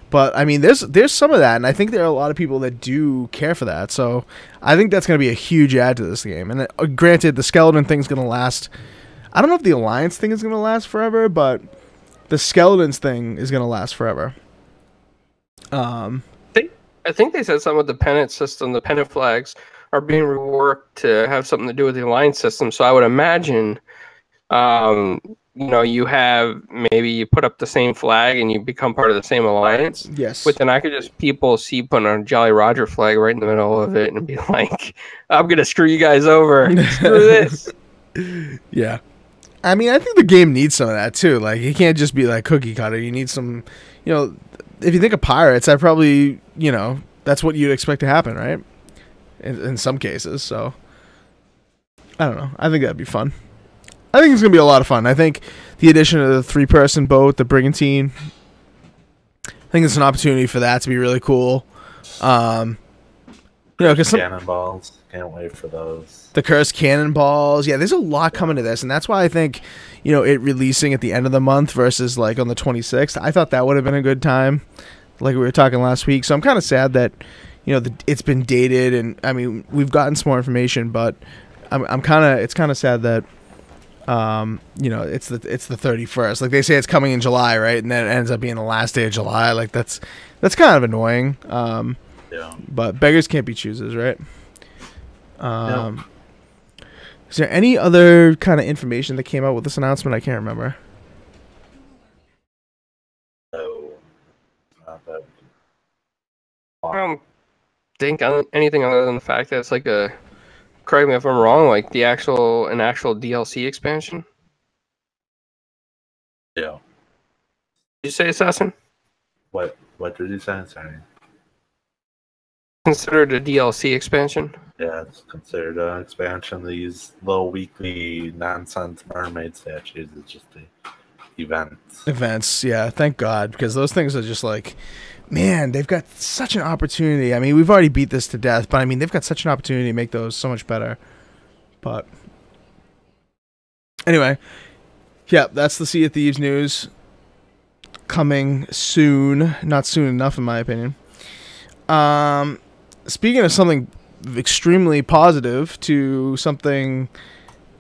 But I mean, there's some of that, and I think there are a lot of people that do care for that. So I think that's going to be a huge add to this game. And granted, the skeleton thing's going to last. I don't know if the alliance thing is going to last forever, but the skeletons thing is going to last forever. I think they said something with the pennant system. The pennant flags are being reworked to have something to do with the alliance system. So I would imagine, you have maybe you put up the same flag and you become part of the same alliance. Yes. But then I could just putting a Jolly Roger flag right in the middle of it and be like, I'm going to screw you guys over. Screw this. Yeah. I mean, I think the game needs some of that too. Like, you can't just be like cookie cutter. You need some, if you think of pirates, I probably, that's what you'd expect to happen, right? In some cases. So, I don't know. I think that'd be fun. I think it's going to be a lot of fun. I think the addition of the 3-person boat, the brigantine, I think it's an opportunity for that to be really cool. Because cannonballs. Can't wait for those. The cursed cannonballs. Yeah, there's a lot coming to this, and that's why I think, it releasing at the end of the month versus like on the 26th. I thought that would have been a good time, like we were talking last week. So I'm kind of sad that, it's been dated, and I mean we've gotten some more information, but it's kind of sad that, it's the 31st. Like they say it's coming in July, right? And then it ends up being the last day of July. Like that's kind of annoying. Yeah. But beggars can't be choosers, right? No. Is there any other kind of information that came out with this announcement? I can't remember. No. Not that. I don't think anything other than the fact that it's like correct me if I'm wrong, like an actual DLC expansion. Yeah. Did you say, Assassin? What did you say? Sorry. Considered a DLC expansion? Yeah, it's considered an expansion. These little weekly nonsense mermaid statues is just the events. Yeah, thank God, because those things are just like, man, they've got such an opportunity. I mean, we've already beat this to death, but I mean, they've got such an opportunity to make those so much better. But anyway, yeah, that's the Sea of Thieves news. Coming soon. Not soon enough, in my opinion. Speaking of something extremely positive to something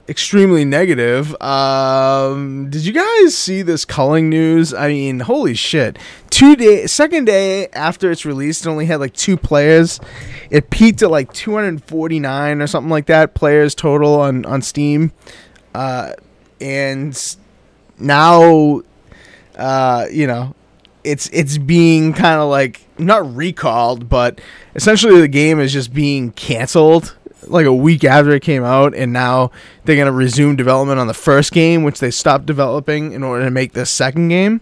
extremely negative, did you guys see this Culling news? I mean, holy shit. Second day after it's released, it only had like 2 players. It peaked at like 249 or something like that players total on Steam. And now, it's being kind of like not recalled, but essentially the game is just being canceled like a week after it came out, and now they're going to resume development on the first game, which they stopped developing in order to make the second game.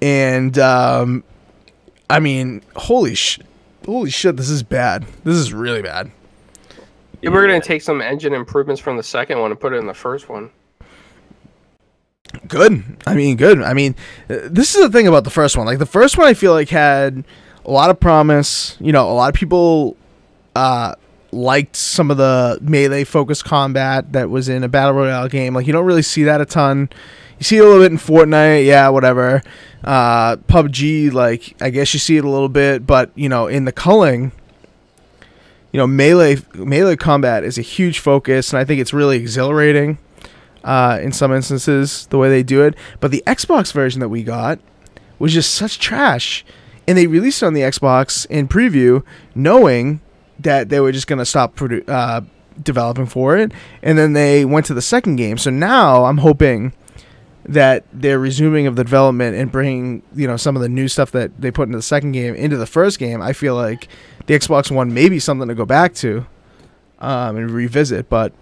And I mean, holy shit, this is bad. This is really bad. Yeah, we're going to take some engine improvements from the second one and put it in the first one. Good. I mean, this is the thing about the first one. Like, the first one I feel like had a lot of promise. A lot of people liked some of the melee focused combat that was in a battle royale game. Like, you don't really see that a ton. You see it a little bit in Fortnite, yeah, whatever. PUBG, like, I guess you see it a little bit, but, you know, in the Culling, you know, melee combat is a huge focus, and I think it's really exhilarating in some instances, the way they do it. But the Xbox version that we got was just such trash. And they released it on the Xbox in preview, knowing that they were just going to stop developing for it. And then they went to the second game. So now I'm hoping that they're resuming of the development and bringing, you know, some of the new stuff that they put into the second game into the first game. I feel like the Xbox One may be something to go back to and revisit, but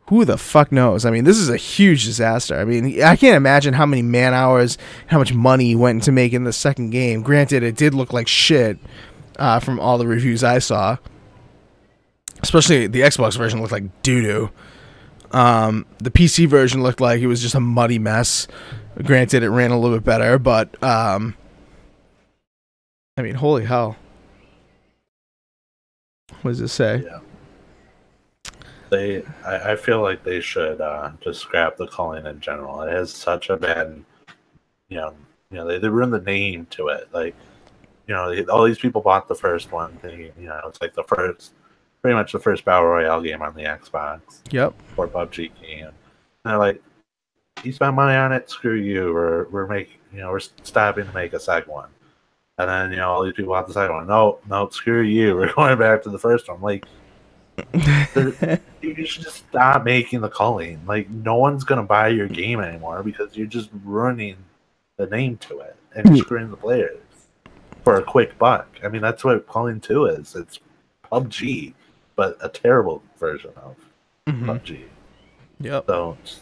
who the fuck knows? I mean, this is a huge disaster. I mean, I can't imagine how many man hours, how much money went into making the second game. Granted, it did look like shit from all the reviews I saw. Especially the Xbox version looked like doo-doo. The PC version looked like it was just a muddy mess. Granted, it ran a little bit better, but I mean, holy hell. What does it say? Yeah. I feel like they should just scrap the Culling in general. It has such a bad, you know, they ruined the name to it. Like, you know, all these people bought the first one. You know, it's like pretty much the first battle royale game on the Xbox. Yep. Or PUBG game. And they're like, you spent money on it, screw you. We're stopping to make a second one. And then, you know, all these people bought the second one. No, screw you. We're going back to the first one. Like, you should just stop making the Culling. Like, no one's gonna buy your game anymore because you're just ruining the name to it and screwing the players for a quick buck. I mean, that's what Culling 2 is. It's PUBG, but a terrible version of PUBG. Yep. So just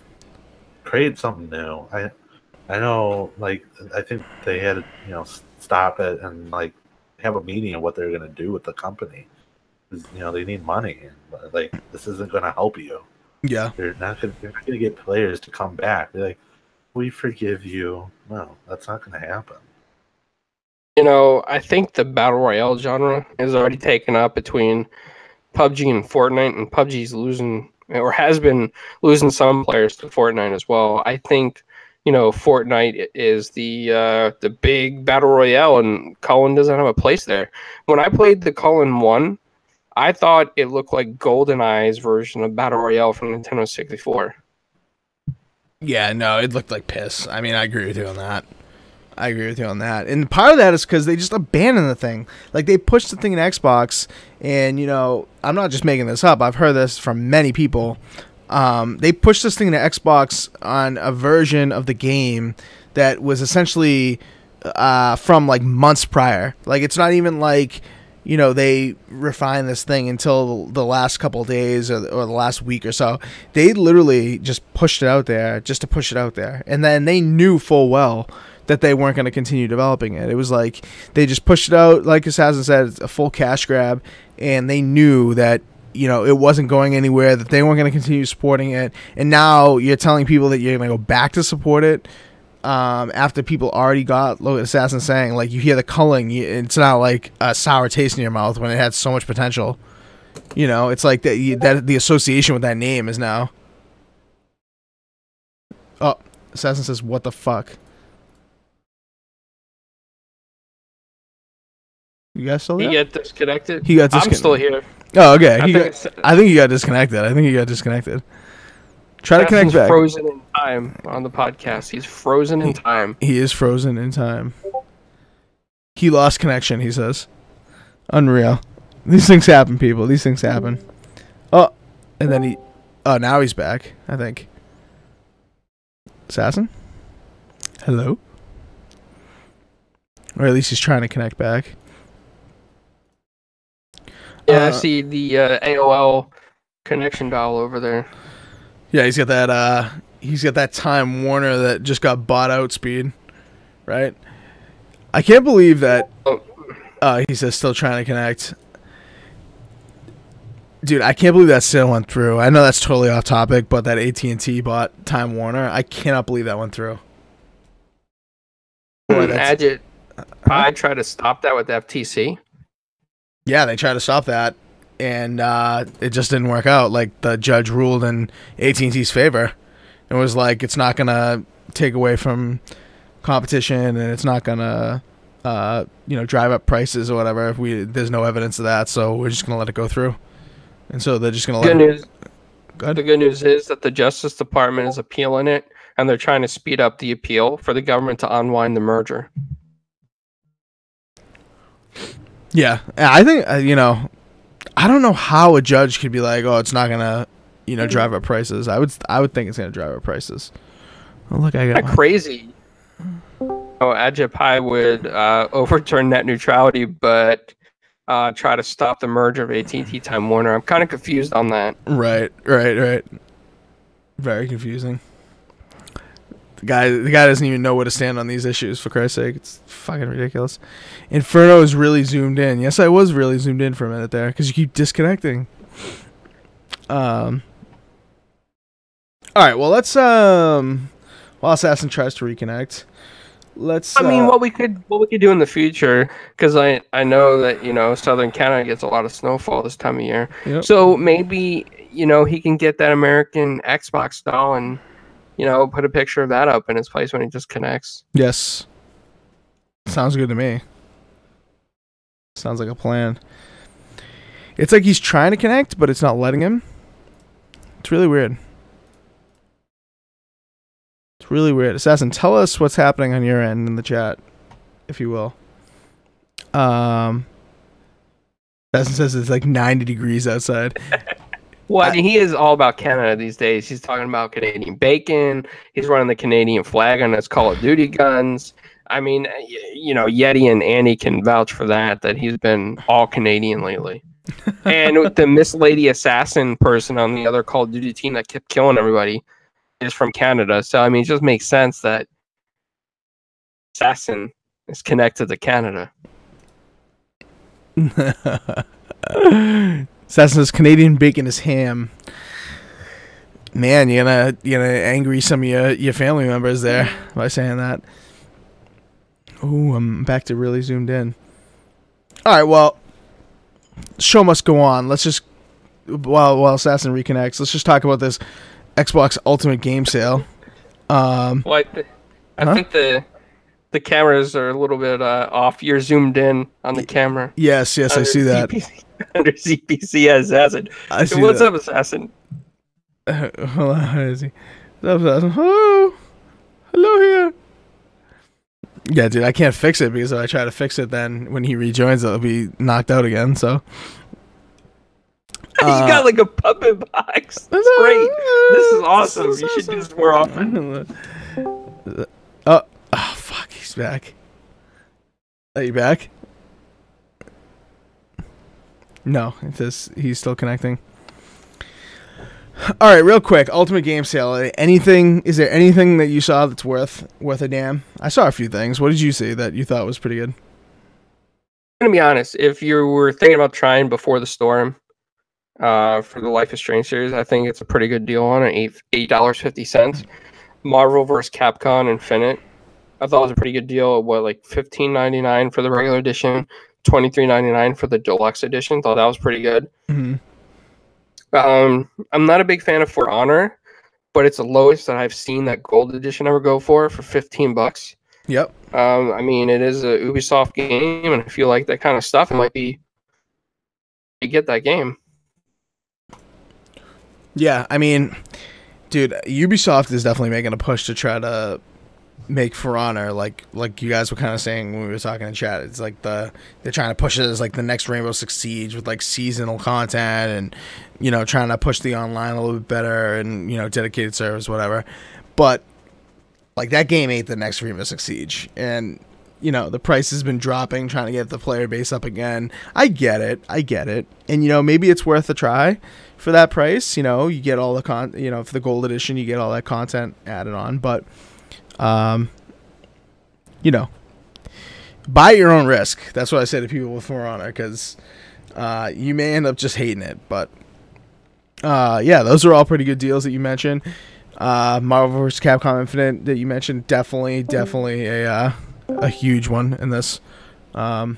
create something new. I know, like, I think they had to, you know, stop it and like have a meeting of what they're gonna do with the company. You know, they need money. Like, this isn't going to help you. Yeah. You're not going to get players to come back. They're like, we forgive you. No, that's not going to happen. You know, I think the Battle Royale genre is already taken up between PUBG and Fortnite, and PUBG's losing, or has been losing some players to Fortnite as well. I think, you know, Fortnite is the big Battle Royale, and Culling doesn't have a place there. When I played the Culling 1, I thought it looked like GoldenEye's version of Battle Royale from Nintendo 64. Yeah, no, it looked like piss. I mean, I agree with you on that. And part of that is because they just abandoned the thing. Like, they pushed the thing in Xbox, and, you know, I'm not just making this up. I've heard this from many people. They pushed this thing to Xbox on a version of the game that was essentially from, like, months prior. Like, it's not even like, you know, they refined this thing until the last couple of days or the last week or so. They literally just pushed it out there just to push it out there. And then they knew full well that they weren't going to continue developing it. It was like they just pushed it out, like Assassin said, it's a full cash grab. And they knew that, you know, it wasn't going anywhere, that they weren't going to continue supporting it. And now you're telling people that you're going to go back to support it. After people already got, look at Assassin saying, like, you hear the Culling, it's not like a sour taste in your mouth when it had so much potential. You know, it's like that the association with that name is now. Oh, Assassin says, what the fuck? You guys still there? He got disconnected? He got disconnected. I'm still here. Oh, okay. I think he got disconnected. Try to connect back. Frozen in time on the podcast. He's frozen in time. He is frozen in time. He lost connection, he says. Unreal. These things happen, people. These things happen. Oh, and then now he's back, I think. Assassin? Hello? Or at least he's trying to connect back. Yeah, I see the AOL connection dial over there. Yeah, he's got that Time Warner that just got bought out speed, right? I can't believe that. He says still trying to connect. Dude, I can't believe that sale went through. I know that's totally off topic, but that AT&T bought Time Warner, I cannot believe that went through. Imagine I try to stop that with FTC. Yeah, they tried to stop that, and it just didn't work out. Like, the judge ruled in AT&T's favor and was like, it's not gonna take away from competition, and it's not gonna drive up prices or whatever if there's no evidence of that, so we're just gonna let it go through. And so they're just gonna let it. The good news is that the Justice Department is appealing it, and they're trying to speed up the appeal for the government to unwind the merger. Yeah, I think I don't know how a judge could be like, oh, it's not gonna drive up prices. I would think it's gonna drive up prices. Oh, look, I got crazy. Ajit Pai would overturn net neutrality, but try to stop the merger of AT&T Time Warner. I'm kind of confused on that. Right. Very confusing. The guy doesn't even know where to stand on these issues, for Christ's sake. It's fucking ridiculous. Inferno is really zoomed in. Yes, I was really zoomed in for a minute there, because you keep disconnecting. Alright, well, let's, while Assassin tries to reconnect, let's... I mean, what we could do in the future, because I know that, Southern Canada gets a lot of snowfall this time of year. Yep. So maybe, he can get that American Xbox doll and, put a picture of that up in his place when he just connects. Yes. Sounds good to me. Sounds like a plan. It's like he's trying to connect, but it's not letting him. It's really weird. It's really weird. Assassin, tell us what's happening on your end in the chat, if you will. Assassin says it's like 90 degrees outside. Well, I mean, he is all about Canada these days. He's talking about Canadian bacon. He's running the Canadian flag on his Call of Duty guns. I mean, Yeti and Annie can vouch for that he's been all Canadian lately. And the Miss Lady Assassin person on the other Call of Duty team that kept killing everybody is from Canada. So, I mean, it just makes sense that Assassin is connected to Canada. Assassin says Canadian bacon is ham. Man, you're gonna angry some of your family members there by saying that. Ooh, I'm back to really zoomed in. All right, well, show must go on. Let's just while Assassin reconnects, let's just talk about this Xbox Ultimate Game Sale. I think the cameras are a little bit off. You're zoomed in on the camera. Yes, I see that. Under CPC Assassin. What's up, Assassin? Hold on, how is he? What's up, Assassin? Oh, hello here. Yeah, dude, I can't fix it because if I try to fix it, then when he rejoins, it'll be knocked out again. So you got like a puppet box. That's great. This is awesome. You should do this more often. Oh, fuck, he's back. Are you back? No, it says he's still connecting. All right, real quick, Ultimate Game Sale. Is there anything that you saw that's worth a damn? I saw a few things. What did you see that you thought was pretty good? I'm gonna be honest. If you were thinking about trying Before the Storm for the Life is Strange series, I think it's a pretty good deal on it. $8.50. Marvel vs. Capcom Infinite, I thought it was a pretty good deal. What, like $15.99 for the regular edition, $23.99 for the deluxe edition. Thought that was pretty good. Mm-hmm. I'm not a big fan of For Honor, but it's the lowest that I've seen that gold edition ever go for $15. Yep. I mean, it is a Ubisoft game, and I feel like that kind of stuff might be you get that game. Yeah, I mean, dude, Ubisoft is definitely making a push to try to make For Honor like you guys were kind of saying when we were talking in chat. It's like they're trying to push it as like the next Rainbow Six Siege with like seasonal content and trying to push the online a little bit better and dedicated servers, whatever. But like that game ain't the next Rainbow Six Siege, and the price has been dropping, trying to get the player base up again. I get it, and maybe it's worth a try for that price. You get all the for the gold edition, you get all that content added on, but buy your own risk. That's what I say to people with For Honor, because you may end up just hating it. But yeah, those are all pretty good deals that you mentioned. Marvel vs. Capcom Infinite that you mentioned, definitely a huge one in this. Oh,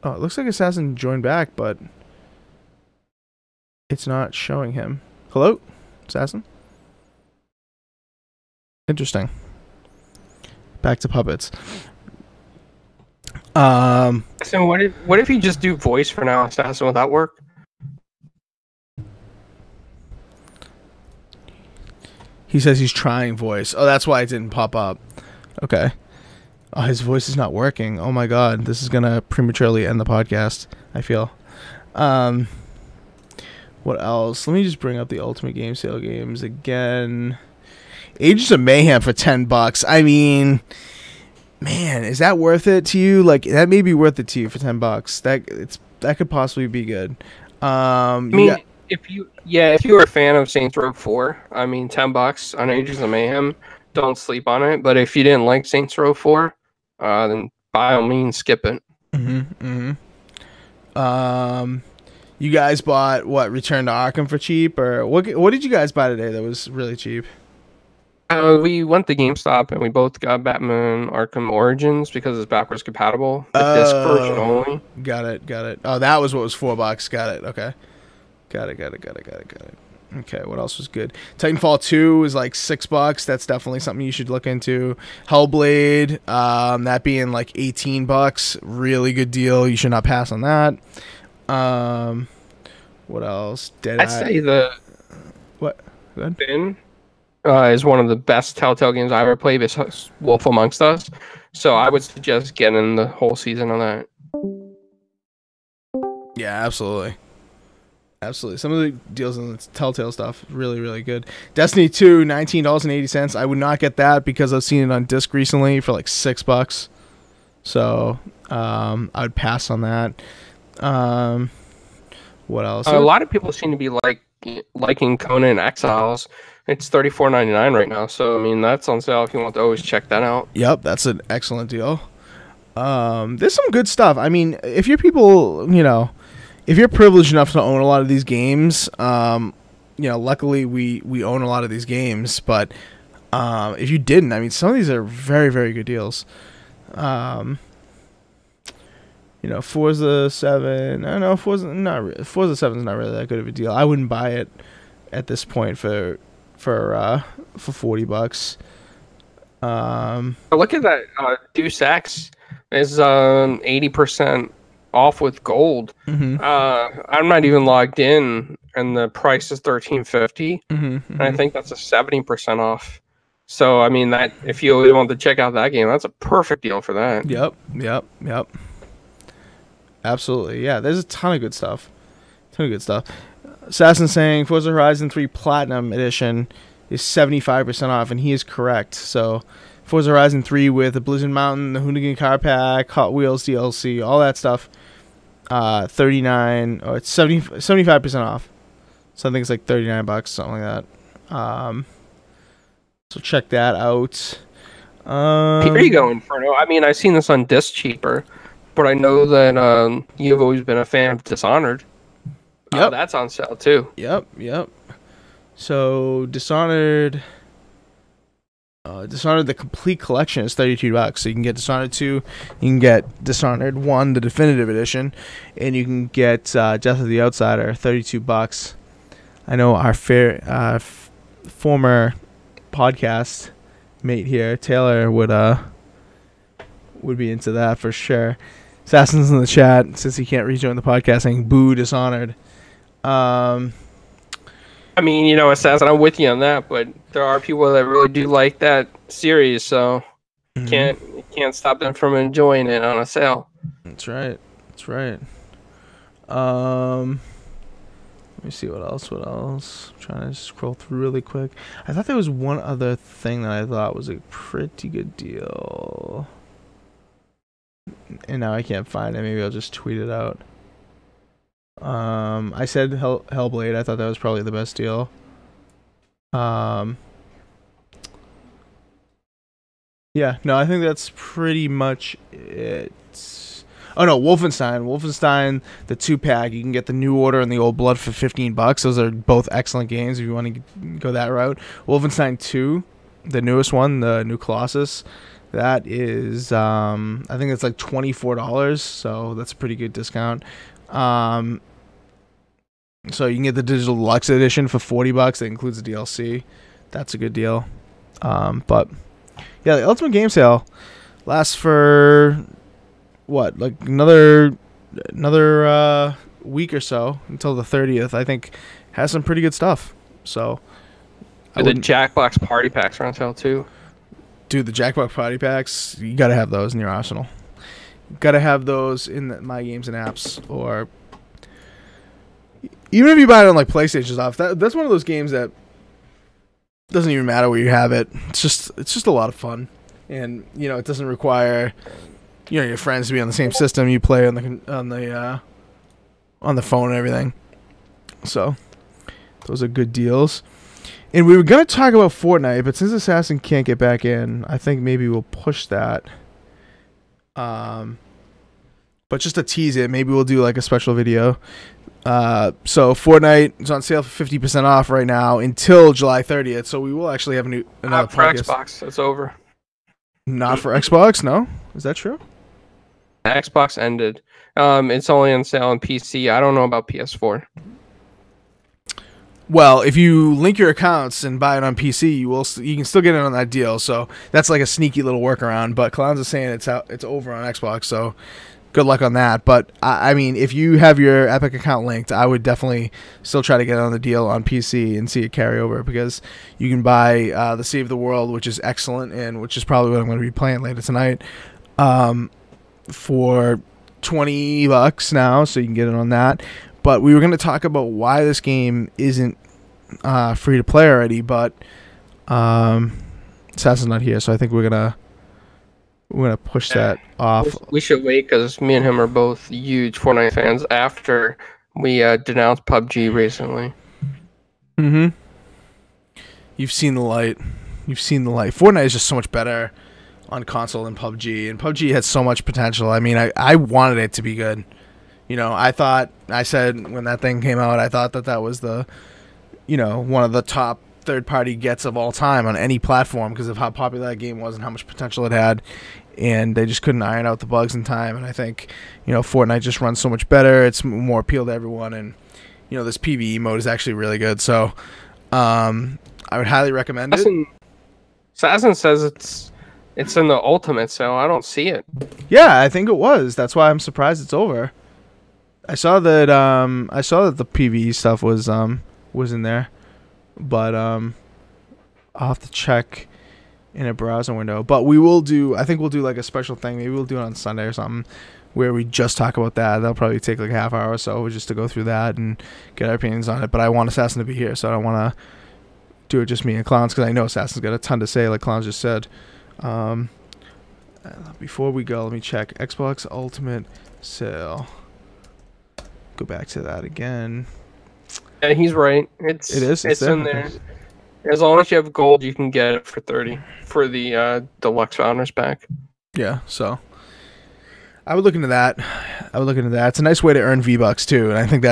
it looks like Assassin joined back, but It's not showing him. Hello, Assassin? Interesting. Back to puppets. So what if you just do voice for now, Assassin? Would that work? He says he's trying voice. Oh, that's why it didn't pop up. Okay. Oh, his voice is not working. Oh my god, this is gonna prematurely end the podcast, I feel. What else? Let me just bring up the Ultimate Game Sale games again. Ages of Mayhem for $10. I mean, man, is that worth it to you? Like, that may be worth it to you for $10. That could possibly be good. I mean, if you were a fan of Saints Row 4, I mean, $10 on Ages of Mayhem, don't sleep on it. But if you didn't like Saints Row 4, then by all means, skip it. You guys bought what? Return to Arkham for cheap, or what did you guys buy today that was really cheap? We went to GameStop and we both got Batman Arkham Origins because it's backwards compatible. The disc version only. Got it. Oh, that was what was $4. Got it. Okay. Got it. Okay, what else was good? Titanfall 2 is like $6. That's definitely something you should look into. Hellblade, that being like $18. Really good deal. You should not pass on that. What else? I'd say what? Good. Bin is one of the best Telltale games I ever played. Besides Wolf Amongst Us, so I would suggest getting the whole season on that. Yeah, absolutely. Some of the deals in the Telltale stuff really, really good. Destiny 2, $19.80. I would not get that because I've seen it on disc recently for like $6. So I would pass on that. What else? A lot of people seem to be liking Conan Exiles. It's $34.99 right now, so I mean that's on sale if you want to always check that out. Yep, that's an excellent deal. There's some good stuff. I mean, if you're people, if you're privileged enough to own a lot of these games, luckily we own a lot of these games. But if you didn't, I mean, some of these are very, very good deals. Forza 7. I don't know, Forza 7 is not really that good of a deal. I wouldn't buy it at this point for $40. Look at that. Deus Ex is 80% off with gold. Mm-hmm. I'm not even logged in, and the price is $13.50, and I think that's a 70% off. So I mean, that if you really want to check out that game, that's a perfect deal for that. Yep. Absolutely, yeah. There's a ton of good stuff. Assassin saying Forza Horizon 3 Platinum Edition is 75% off, and he is correct. So Forza Horizon 3 with the Blizzard Mountain, the Hoonigan Car Pack, Hot Wheels DLC, all that stuff, 39 or it's 75% off. So I think it's like $39, something like that. So check that out. Here you go, Inferno. I mean, I've seen this on disc cheaper, but I know that you've always been a fan of Dishonored. Yep. That's on sale too. Yep. So Dishonored the complete collection is $32. So you can get Dishonored 2, you can get Dishonored 1, the definitive edition, and you can get Death of the Outsider, $32. I know our former podcast mate here, Taylor, would be into that for sure. Assassin's in the chat, since he can't rejoin the podcast, saying boo Dishonored. I mean, Assassin, I'm with you on that, but there are people that really do like that series, so can't stop them from enjoying it on a sale. That's right. Let me see what else. I'm trying to scroll through really quick. I thought there was one other thing that I thought was a pretty good deal, and now I can't find it. Maybe I'll just tweet it out. I said Hellblade. I thought that was probably the best deal. Yeah, no, I think that's pretty much it. Oh no, Wolfenstein, the 2-pack. You can get the New Order and the Old Blood for $15. Those are both excellent games if you want to go that route. Wolfenstein 2, the newest one, the New Colossus, that is, I think it's like $24, so that's a pretty good discount. So you can get the digital deluxe edition for $40. That includes the DLC. That's a good deal. But yeah, the Ultimate Game Sale lasts for what, like another week or so until the 30th. I think has some pretty good stuff. So the Jackbox party packs are on sale too. Dude, the Jackbox party packs, you gotta have those in your arsenal. Gotta have those in My Games and Apps, or even if you buy it on like PlayStation stuff. That's one of those games that doesn't even matter where you have it. It's just a lot of fun, and it doesn't require your friends to be on the same system. You play on the phone and everything. So those are good deals. And we were gonna talk about Fortnite, but since Assassin can't get back in, I think maybe we'll push that. But just to tease it, maybe we'll do like a special video. So Fortnite is on sale for 50% off right now until July 30th. So we will actually have another not for podcast. Xbox. It's over. Not for Xbox? No? Is that true? Xbox ended. It's only on sale on PC. I don't know about PS4. Well, if you link your accounts and buy it on PC, you can still get it on that deal. So that's like a sneaky little workaround. But Clowns is saying it's over on Xbox. So good luck on that. But I mean, if you have your Epic account linked, I would definitely still try to get on the deal on PC and see it carry over, because you can buy the Save the World, which is excellent, and which is probably what I'm going to be playing later tonight, for $20 now. So you can get it on that. But we were going to talk about why this game isn't free to play already, but Assassin's not here, so I think we're gonna push that off. We should wait, because me and him are both huge Fortnite fans after we denounced PUBG recently. Mm-hmm. You've seen the light. Fortnite is just so much better on console than PUBG, and PUBG had so much potential. I mean, I wanted it to be good. I said when that thing came out, I thought that was the, one of the top third-party gets of all time on any platform because of how popular that game was and how much potential it had. And they just couldn't iron out the bugs in time. And I think, Fortnite just runs so much better. It's more appeal to everyone. And, this PvE mode is actually really good. So I would highly recommend it. Assassin says it's in the Ultimate sale. I don't see it. Yeah, I think it was. That's why I'm surprised it's over. I saw that the PvE stuff was in there, but I'll have to check in a browser window. But I think we'll do like a special thing. Maybe we'll do it on Sunday or something, where we just talk about that. That'll probably take like a half hour or so just to go through that and get our opinions on it. But I want Assassin to be here, so I don't want to do it just me and Clowns, because I know Assassin's got a ton to say, like Clowns just said. Before we go, let me check Xbox Ultimate sale. Go back to that again. Yeah, he's right. It's in there. As long as you have gold, you can get it for $30 for the deluxe founders pack. Yeah, so I would look into that. It's a nice way to earn V-Bucks too, and I think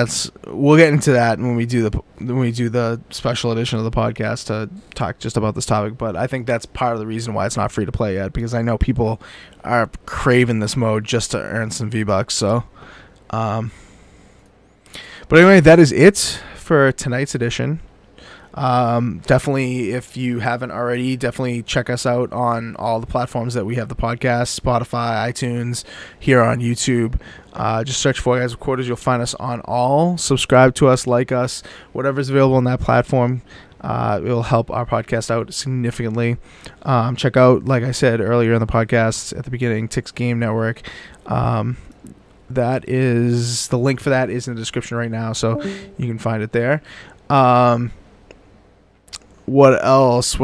we'll get into that when we do the special edition of the podcast to talk just about this topic. But I think that's part of the reason why it's not free to play yet, because I know people are craving this mode just to earn some V-Bucks. So, but anyway, that is it for tonight's edition. Definitely, if you haven't already, definitely check us out on all the platforms that we have the podcast: Spotify, iTunes, here on YouTube. Just search 4GwQPodcast. You'll find us on all. Subscribe to us, like us, whatever's available on that platform. It will help our podcast out significantly. Check out, like I said earlier in the podcast at the beginning, Tix Game Network. That is the link for that is in the description right now, so you can find it there. What else?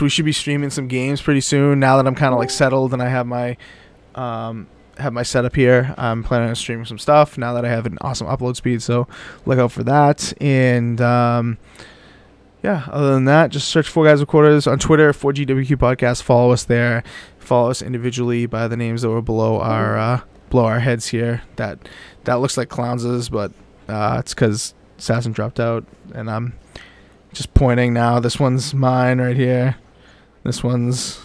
We should be streaming some games pretty soon. Now that I'm kind of like settled and I have my setup here, I'm planning on streaming some stuff now that I have an awesome upload speed. So look out for that. And yeah, other than that, just search 4GwQPodcast on Twitter, 4GwQPodcast. Follow us there. Follow us individually by the names that were below our heads here. That looks like Clowns', but it's because Assassin dropped out, and I'm just pointing now. This one's mine right here. This one's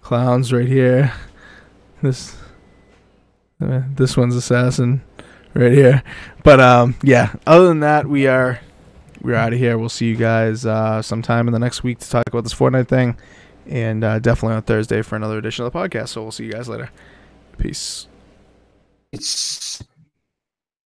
Clowns right here. This one's Assassin right here. But yeah, other than that, we're out of here. We'll see you guys sometime in the next week to talk about this Fortnite thing, and definitely on Thursday for another edition of the podcast. So we'll see you guys later. Peace. It's